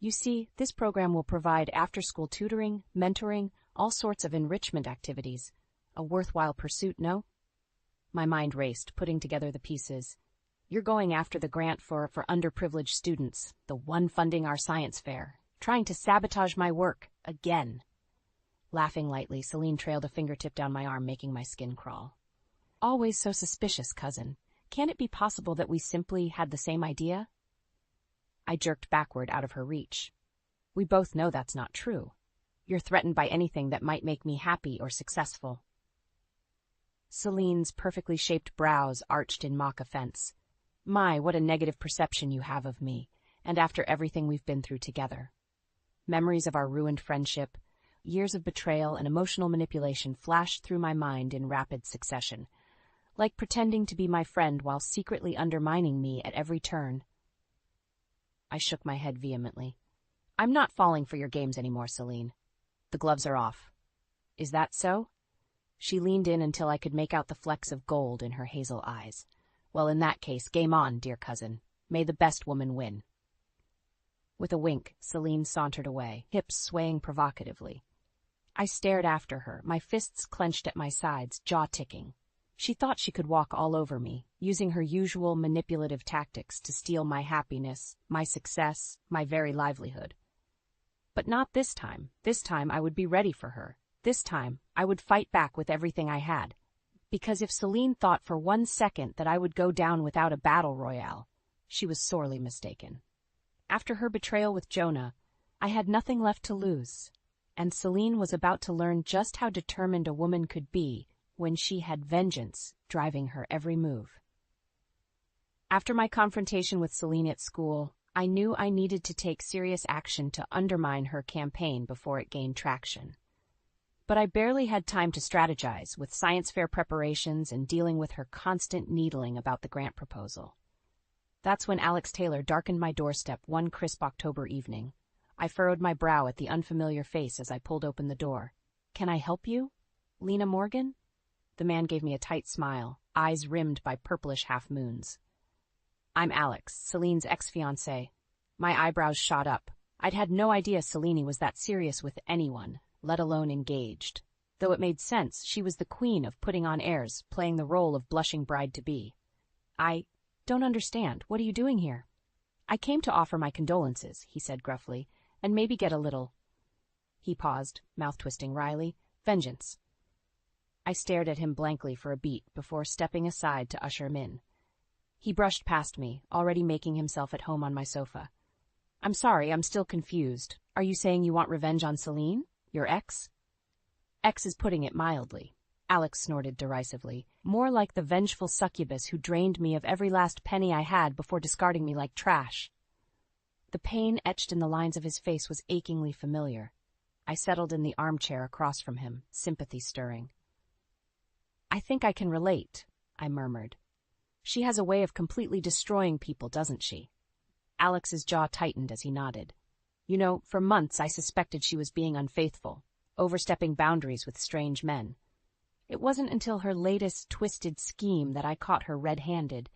"You see, this program will provide after-school tutoring, mentoring, all sorts of enrichment activities. A worthwhile pursuit, no?" My mind raced, putting together the pieces. "You're going after the grant for underprivileged students, the one funding our science fair, trying to sabotage my work, again." Laughing lightly, Celine trailed a fingertip down my arm, making my skin crawl. "Always so suspicious, cousin. Can't it be possible that we simply had the same idea?" I jerked backward out of her reach. "We both know that's not true. You're threatened by anything that might make me happy or successful." Celine's perfectly shaped brows arched in mock offense. "My, what a negative perception you have of me, and after everything we've been through together." Memories of our ruined friendship, years of betrayal and emotional manipulation flashed through my mind in rapid succession, like pretending to be my friend while secretly undermining me at every turn. I shook my head vehemently. "I'm not falling for your games anymore, Celine. The gloves are off." "Is that so?" She leaned in until I could make out the flecks of gold in her hazel eyes. "Well, in that case, game on, dear cousin. May the best woman win." With a wink, Celine sauntered away, hips swaying provocatively. I stared after her, my fists clenched at my sides, jaw ticking. She thought she could walk all over me, using her usual manipulative tactics to steal my happiness, my success, my very livelihood. But not this time. This time I would be ready for her. This time I would fight back with everything I had. Because if Celine thought for 1 second that I would go down without a battle royale, she was sorely mistaken. After her betrayal with Jonah, I had nothing left to lose, and Celine was about to learn just how determined a woman could be when she had vengeance driving her every move. After my confrontation with Celine at school, I knew I needed to take serious action to undermine her campaign before it gained traction. But I barely had time to strategize, with science fair preparations and dealing with her constant needling about the grant proposal. That's when Alex Taylor darkened my doorstep one crisp October evening. I furrowed my brow at the unfamiliar face as I pulled open the door. "Can I help you? Lena Morgan?" The man gave me a tight smile, eyes rimmed by purplish half-moons. "I'm Alex, Celine's ex-fiancé." My eyebrows shot up. I'd had no idea Celine was that serious with anyone, let alone engaged. Though it made sense, she was the queen of putting on airs, playing the role of blushing bride-to-be. "I don't understand. What are you doing here?" "I came to offer my condolences," he said gruffly, "and maybe get a little—" He paused, mouth twisting wryly. "Vengeance." I stared at him blankly for a beat before stepping aside to usher him in. He brushed past me, already making himself at home on my sofa. "I'm sorry, I'm still confused. Are you saying you want revenge on Celine? Your ex?" "Ex is putting it mildly," Alex snorted derisively. "More like the vengeful succubus who drained me of every last penny I had before discarding me like trash." The pain etched in the lines of his face was achingly familiar. I settled in the armchair across from him, sympathy stirring. "I think I can relate," I murmured. "She has a way of completely destroying people, doesn't she?" Alex's jaw tightened as he nodded. "You know, for months I suspected she was being unfaithful, overstepping boundaries with strange men. It wasn't until her latest twisted scheme that I caught her red-handed."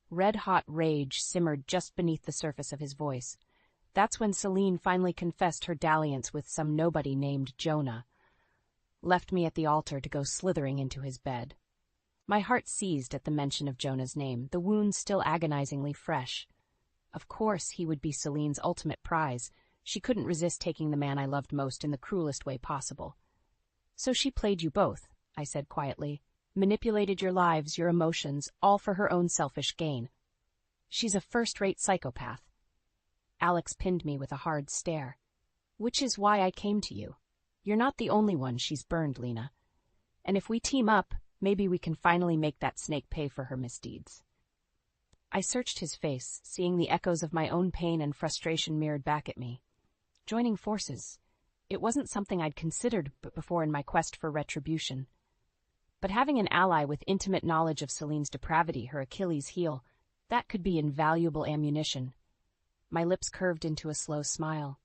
Red-hot rage simmered just beneath the surface of his voice. "That's when Celine finally confessed her dalliance with some nobody named Jonah. left me at the altar to go slithering into his bed. My heart seized at the mention of Jonah's name, the wound still agonizingly fresh. Of course he would be Celine's ultimate prize. She couldn't resist taking the man I loved most in the cruelest way possible. "So she played you both," I said quietly. "Manipulated your lives, your emotions, all for her own selfish gain. She's a first-rate psychopath." Alex pinned me with a hard stare. "Which is why I came to you. You're not the only one she's burned, Lena. And if we team up, maybe we can finally make that snake pay for her misdeeds." I searched his face, seeing the echoes of my own pain and frustration mirrored back at me. Joining forces. It wasn't something I'd considered before in my quest for retribution. But having an ally with intimate knowledge of Celine's depravity, her Achilles heel, that could be invaluable ammunition. My lips curved into a slow smile.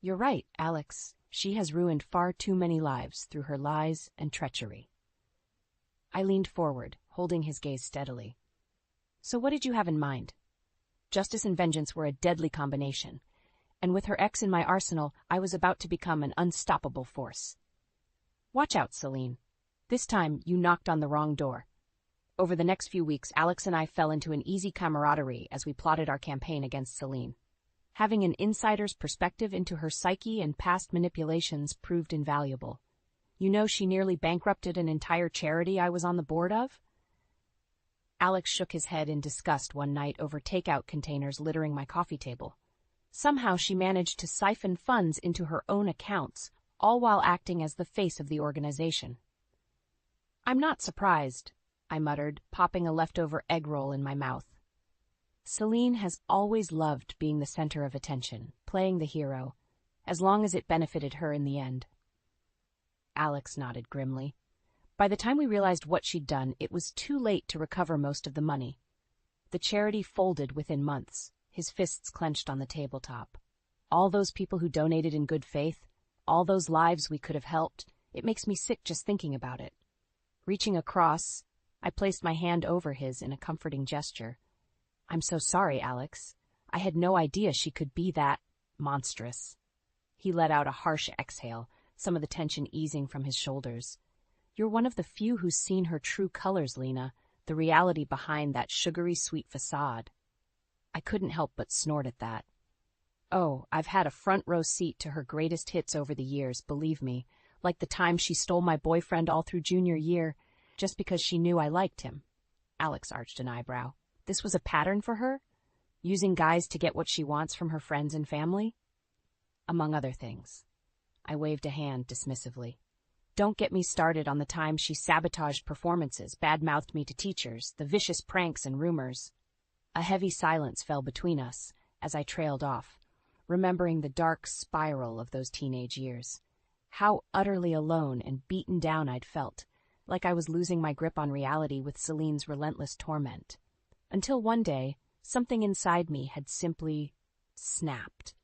"You're right, Alex. She has ruined far too many lives through her lies and treachery." I leaned forward, holding his gaze steadily. "So what did you have in mind?" Justice and vengeance were a deadly combination, and with her ex in my arsenal, I was about to become an unstoppable force. "Watch out, Celine. This time, you knocked on the wrong door." Over the next few weeks, Alex and I fell into an easy camaraderie as we plotted our campaign against Celine. Having an insider's perspective into her psyche and past manipulations proved invaluable. "You know she nearly bankrupted an entire charity I was on the board of?" Alex shook his head in disgust one night over takeout containers littering my coffee table. Somehow she managed to siphon funds into her own accounts, all while acting as the face of the organization. "I'm not surprised," I muttered, popping a leftover egg roll in my mouth. "Celine has always loved being the center of attention, playing the hero, as long as it benefited her in the end." Alex nodded grimly. By the time we realized what she'd done, it was too late to recover most of the money. The charity folded within months, his fists clenched on the tabletop. All those people who donated in good faith, all those lives we could have helped, it makes me sick just thinking about it. Reaching across, I placed my hand over his in a comforting gesture. "I'm so sorry, Alex. I had no idea she could be that monstrous." He let out a harsh exhale, some of the tension easing from his shoulders. "You're one of the few who's seen her true colors, Lena, the reality behind that sugary sweet facade." I couldn't help but snort at that. "Oh, I've had a front row seat to her greatest hits over the years, believe me, like the time she stole my boyfriend all through junior year, just because she knew I liked him." Alex arched an eyebrow. "This was a pattern for her? Using guys to get what she wants from her friends and family?" "Among other things." I waved a hand dismissively. "Don't get me started on the time she sabotaged performances, bad-mouthed me to teachers, the vicious pranks and rumors." A heavy silence fell between us as I trailed off, remembering the dark spiral of those teenage years. How utterly alone and beaten down I'd felt, like I was losing my grip on reality with Celine's relentless torment. Until one day, something inside me had simply snapped.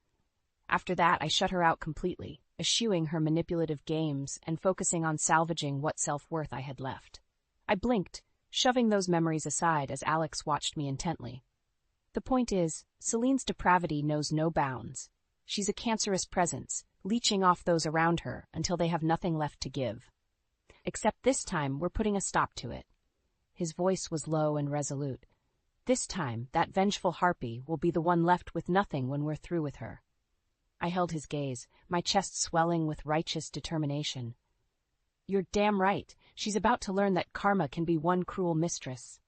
After that, I shut her out completely, eschewing her manipulative games and focusing on salvaging what self-worth I had left. I blinked, shoving those memories aside as Alex watched me intently. "The point is, Celine's depravity knows no bounds. She's a cancerous presence, leeching off those around her until they have nothing left to give. Except this time, we're putting a stop to it." His voice was low and resolute. "This time, that vengeful harpy will be the one left with nothing when we're through with her." I held his gaze, my chest swelling with righteous determination. "You're damn right. She's about to learn that karma can be one cruel mistress."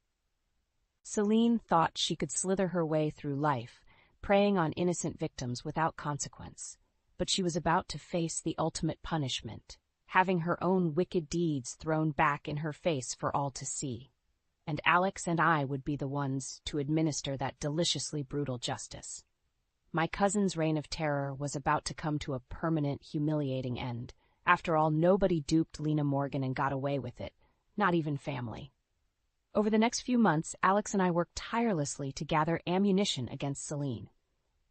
Celine thought she could slither her way through life, preying on innocent victims without consequence. But she was about to face the ultimate punishment, having her own wicked deeds thrown back in her face for all to see. And Alex and I would be the ones to administer that deliciously brutal justice. My cousin's reign of terror was about to come to a permanent, humiliating end. After all, nobody duped Lena Morgan and got away with it, not even family. Over the next few months, Alex and I worked tirelessly to gather ammunition against Celine.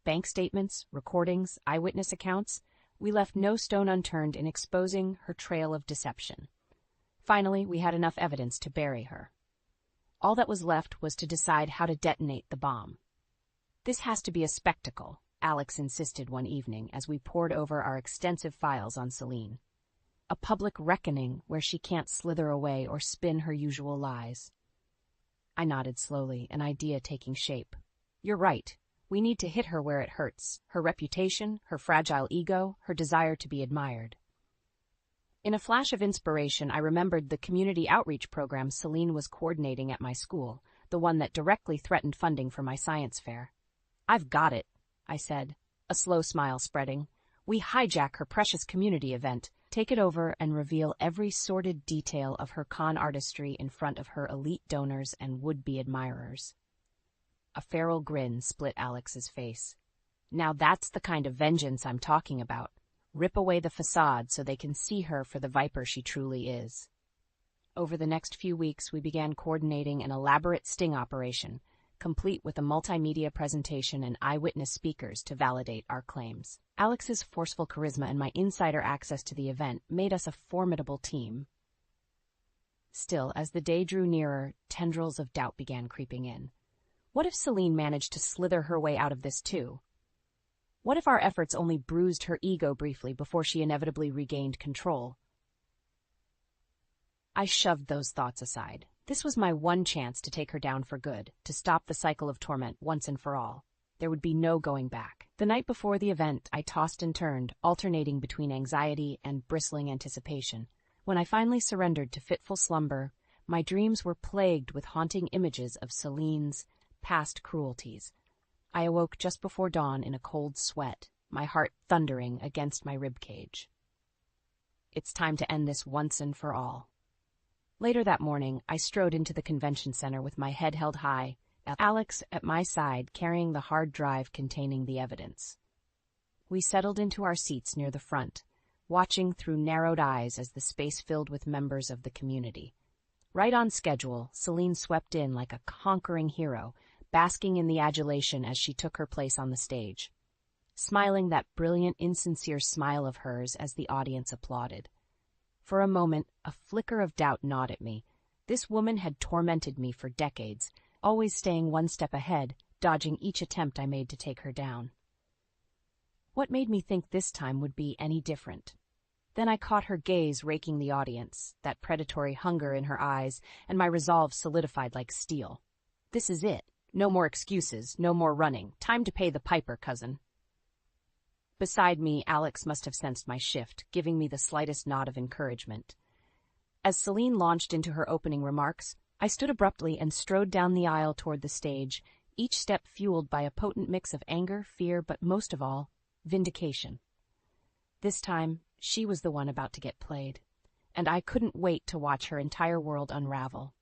Bank statements, recordings, eyewitness accounts, we left no stone unturned in exposing her trail of deception. Finally, we had enough evidence to bury her. All that was left was to decide how to detonate the bomb. "This has to be a spectacle," Alex insisted one evening as we pored over our extensive files on Celine. A public reckoning where she can't slither away or spin her usual lies. I nodded slowly, an idea taking shape. You're right. We need to hit her where it hurts. Her reputation, her fragile ego, her desire to be admired. In a flash of inspiration, I remembered the community outreach program Celine was coordinating at my school, the one that directly threatened funding for my science fair. I've got it, I said, a slow smile spreading. We hijack her precious community event, take it over and reveal every sordid detail of her con artistry in front of her elite donors and would-be admirers. A feral grin split Alex's face. Now that's the kind of vengeance I'm talking about. Rip away the facade so they can see her for the viper she truly is. Over the next few weeks, we began coordinating an elaborate sting operation, complete with a multimedia presentation and eyewitness speakers to validate our claims. Alex's forceful charisma and my insider access to the event made us a formidable team. Still, as the day drew nearer, tendrils of doubt began creeping in. What if Celine managed to slither her way out of this too? What if our efforts only bruised her ego briefly before she inevitably regained control? I shoved those thoughts aside. This was my one chance to take her down for good, to stop the cycle of torment once and for all. There would be no going back. The night before the event, I tossed and turned, alternating between anxiety and bristling anticipation. When I finally surrendered to fitful slumber, my dreams were plagued with haunting images of Celine's past cruelties. I awoke just before dawn in a cold sweat, my heart thundering against my ribcage. It's time to end this once and for all. Later that morning, I strode into the convention center with my head held high, Alex at my side carrying the hard drive containing the evidence. We settled into our seats near the front, watching through narrowed eyes as the space filled with members of the community. Right on schedule, Celine swept in like a conquering hero, basking in the adulation as she took her place on the stage, smiling that brilliant, insincere smile of hers as the audience applauded. For a moment, a flicker of doubt gnawed at me. This woman had tormented me for decades, always staying one step ahead, dodging each attempt I made to take her down. What made me think this time would be any different? Then I caught her gaze raking the audience, that predatory hunger in her eyes, and my resolve solidified like steel. This is it. No more excuses, no more running. Time to pay the piper, cousin. Beside me, Alex must have sensed my shift, giving me the slightest nod of encouragement. As Celine launched into her opening remarks, I stood abruptly and strode down the aisle toward the stage, each step fueled by a potent mix of anger, fear, but most of all, vindication. This time, she was the one about to get played, and I couldn't wait to watch her entire world unravel.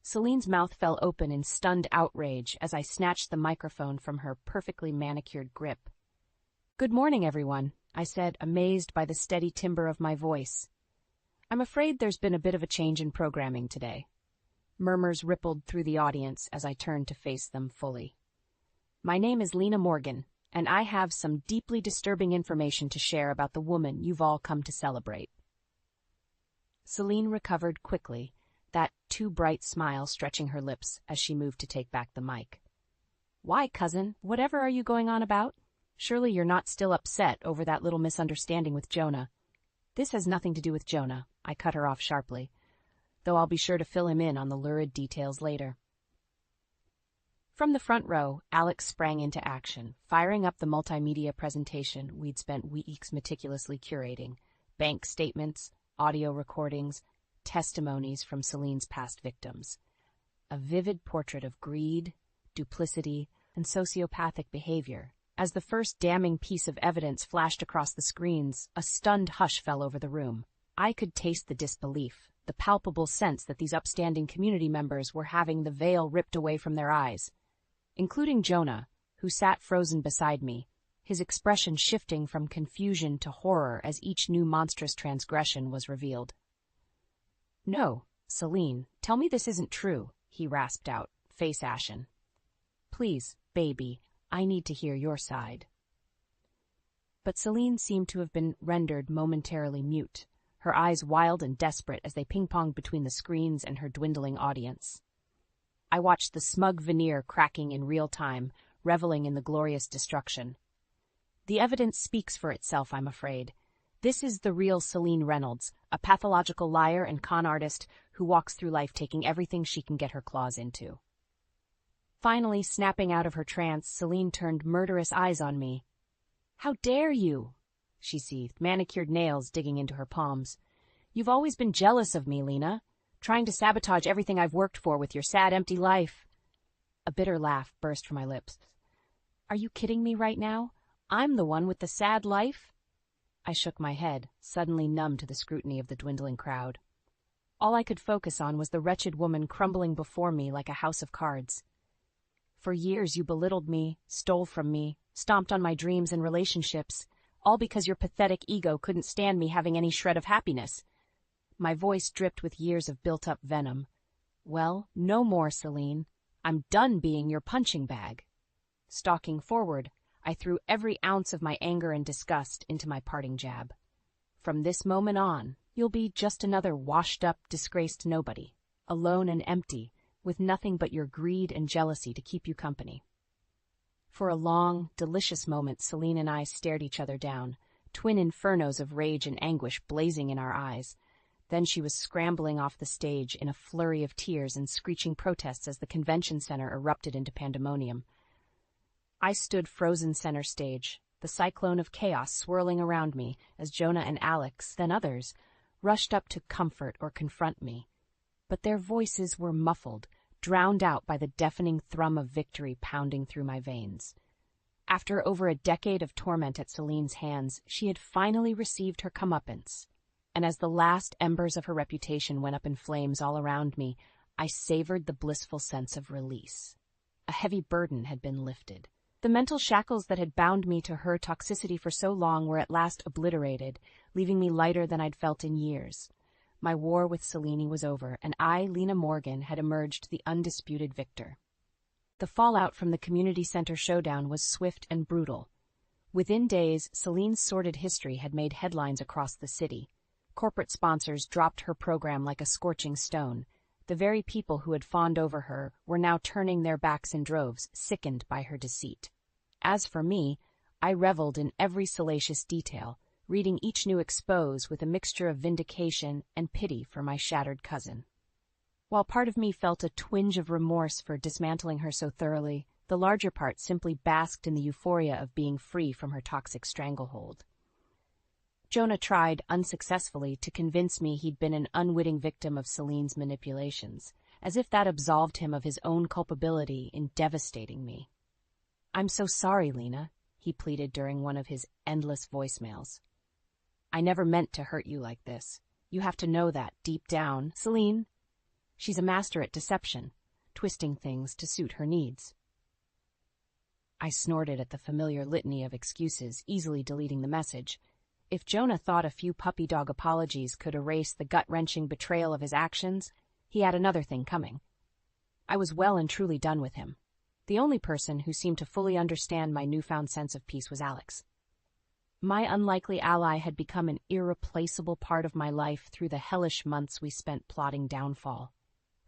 Celine's mouth fell open in stunned outrage as I snatched the microphone from her perfectly manicured grip. "Good morning, everyone," I said, amazed by the steady timbre of my voice. "I'm afraid there's been a bit of a change in programming today." Murmurs rippled through the audience as I turned to face them fully. "My name is Lena Morgan, and I have some deeply disturbing information to share about the woman you've all come to celebrate." Celine recovered quickly, that too-bright smile stretching her lips as she moved to take back the mic. "Why, cousin, whatever are you going on about? Surely you're not still upset over that little misunderstanding with Jonah." "This has nothing to do with Jonah," I cut her off sharply, though I'll be sure to fill him in on the lurid details later. From the front row, Alex sprang into action, firing up the multimedia presentation we'd spent weeks meticulously curating, bank statements, audio recordings, testimonies from Celine's past victims. A vivid portrait of greed, duplicity, and sociopathic behavior. As the first damning piece of evidence flashed across the screens, a stunned hush fell over the room. I could taste the disbelief, the palpable sense that these upstanding community members were having the veil ripped away from their eyes. Including Jonah, who sat frozen beside me, his expression shifting from confusion to horror as each new monstrous transgression was revealed. "No, Celine, tell me this isn't true," he rasped out, face ashen. "Please, baby, I need to hear your side." But Celine seemed to have been rendered momentarily mute, her eyes wild and desperate as they ping-ponged between the screens and her dwindling audience. I watched the smug veneer cracking in real time, reveling in the glorious destruction. The evidence speaks for itself, I'm afraid. This is the real Celine Reynolds, a pathological liar and con artist who walks through life taking everything she can get her claws into. Finally, snapping out of her trance, Celine turned murderous eyes on me. "How dare you?" she seethed, manicured nails digging into her palms. "You've always been jealous of me, Lena, trying to sabotage everything I've worked for with your sad, empty life." A bitter laugh burst from my lips. "Are you kidding me right now? I'm the one with the sad life?" I shook my head, suddenly numb to the scrutiny of the dwindling crowd. All I could focus on was the wretched woman crumbling before me like a house of cards. "For years you belittled me, stole from me, stomped on my dreams and relationships, all because your pathetic ego couldn't stand me having any shred of happiness." My voice dripped with years of built-up venom. "Well, no more, Celine. I'm done being your punching bag." Stalking forward, I threw every ounce of my anger and disgust into my parting jab. "From this moment on, you'll be just another washed-up, disgraced nobody, alone and empty, with nothing but your greed and jealousy to keep you company." For a long, delicious moment, Celine and I stared each other down, twin infernos of rage and anguish blazing in our eyes. Then she was scrambling off the stage in a flurry of tears and screeching protests as the convention center erupted into pandemonium. I stood frozen center stage, the cyclone of chaos swirling around me as Jonah and Alex, then others, rushed up to comfort or confront me. But their voices were muffled, drowned out by the deafening thrum of victory pounding through my veins. After over a decade of torment at Celine's hands, she had finally received her comeuppance. And as the last embers of her reputation went up in flames all around me, I savored the blissful sense of release. A heavy burden had been lifted. The mental shackles that had bound me to her toxicity for so long were at last obliterated, leaving me lighter than I'd felt in years. My war with Celine was over, and I, Lena Morgan, had emerged the undisputed victor. The fallout from the community center showdown was swift and brutal. Within days, Celine's sordid history had made headlines across the city. Corporate sponsors dropped her program like a scorching stone. The very people who had fawned over her were now turning their backs in droves, sickened by her deceit. As for me, I reveled in every salacious detail, reading each new expose with a mixture of vindication and pity for my shattered cousin. While part of me felt a twinge of remorse for dismantling her so thoroughly, the larger part simply basked in the euphoria of being free from her toxic stranglehold. Jonah tried, unsuccessfully, to convince me he'd been an unwitting victim of Celine's manipulations, as if that absolved him of his own culpability in devastating me. "I'm so sorry, Lena," he pleaded during one of his endless voicemails. "I never meant to hurt you like this. You have to know that, deep down. Celine, she's a master at deception, twisting things to suit her needs." I snorted at the familiar litany of excuses, easily deleting the message. If Jonah thought a few puppy dog apologies could erase the gut-wrenching betrayal of his actions, he had another thing coming. I was well and truly done with him. The only person who seemed to fully understand my newfound sense of peace was Alex. My unlikely ally had become an irreplaceable part of my life through the hellish months we spent plotting downfall.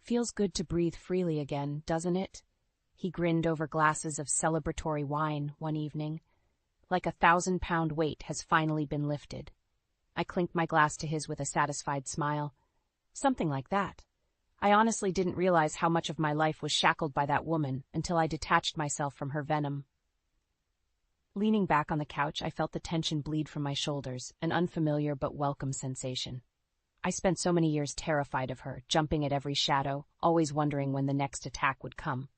"Feels good to breathe freely again, doesn't it?" He grinned over glasses of celebratory wine one evening. Like a 1,000-pound weight has finally been lifted. I clinked my glass to his with a satisfied smile. Something like that. I honestly didn't realize how much of my life was shackled by that woman until I detached myself from her venom. Leaning back on the couch, I felt the tension bleed from my shoulders, an unfamiliar but welcome sensation. I spent so many years terrified of her, jumping at every shadow, always wondering when the next attack would come.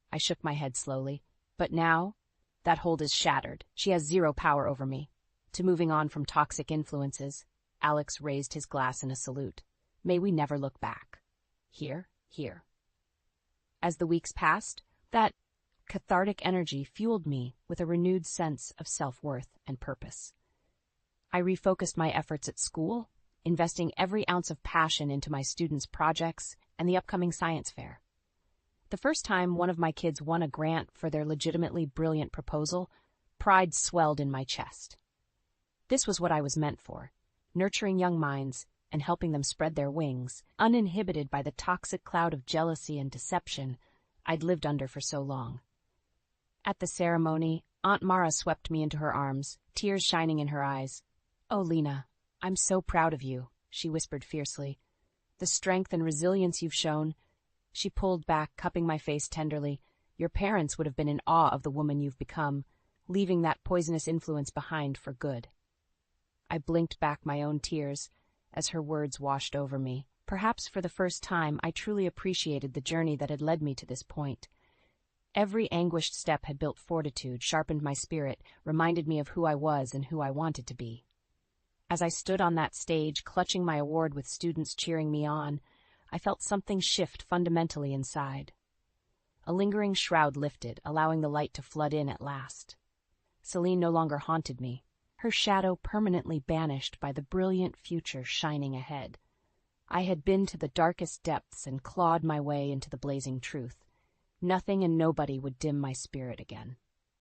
I shook my head slowly. But now, that hold is shattered. She has zero power over me. To moving on from toxic influences, Alex raised his glass in a salute. May we never look back. Here, here. As the weeks passed, that cathartic energy fueled me with a renewed sense of self-worth and purpose. I refocused my efforts at school, investing every ounce of passion into my students' projects and the upcoming science fair. The first time one of my kids won a grant for their legitimately brilliant proposal, pride swelled in my chest. This was what I was meant for, nurturing young minds and helping them spread their wings, uninhibited by the toxic cloud of jealousy and deception I'd lived under for so long. At the ceremony, Aunt Mara swept me into her arms, tears shining in her eyes. Oh, Lena, I'm so proud of you, she whispered fiercely. The strength and resilience you've shown. She pulled back, cupping my face tenderly. Your parents would have been in awe of the woman you've become, leaving that poisonous influence behind for good. I blinked back my own tears as her words washed over me. Perhaps for the first time, I truly appreciated the journey that had led me to this point. Every anguished step had built fortitude, sharpened my spirit, reminded me of who I was and who I wanted to be. As I stood on that stage, clutching my award with students cheering me on, I felt something shift fundamentally inside. A lingering shroud lifted, allowing the light to flood in at last. Celine no longer haunted me, her shadow permanently banished by the brilliant future shining ahead. I had been to the darkest depths and clawed my way into the blazing truth. Nothing and nobody would dim my spirit again.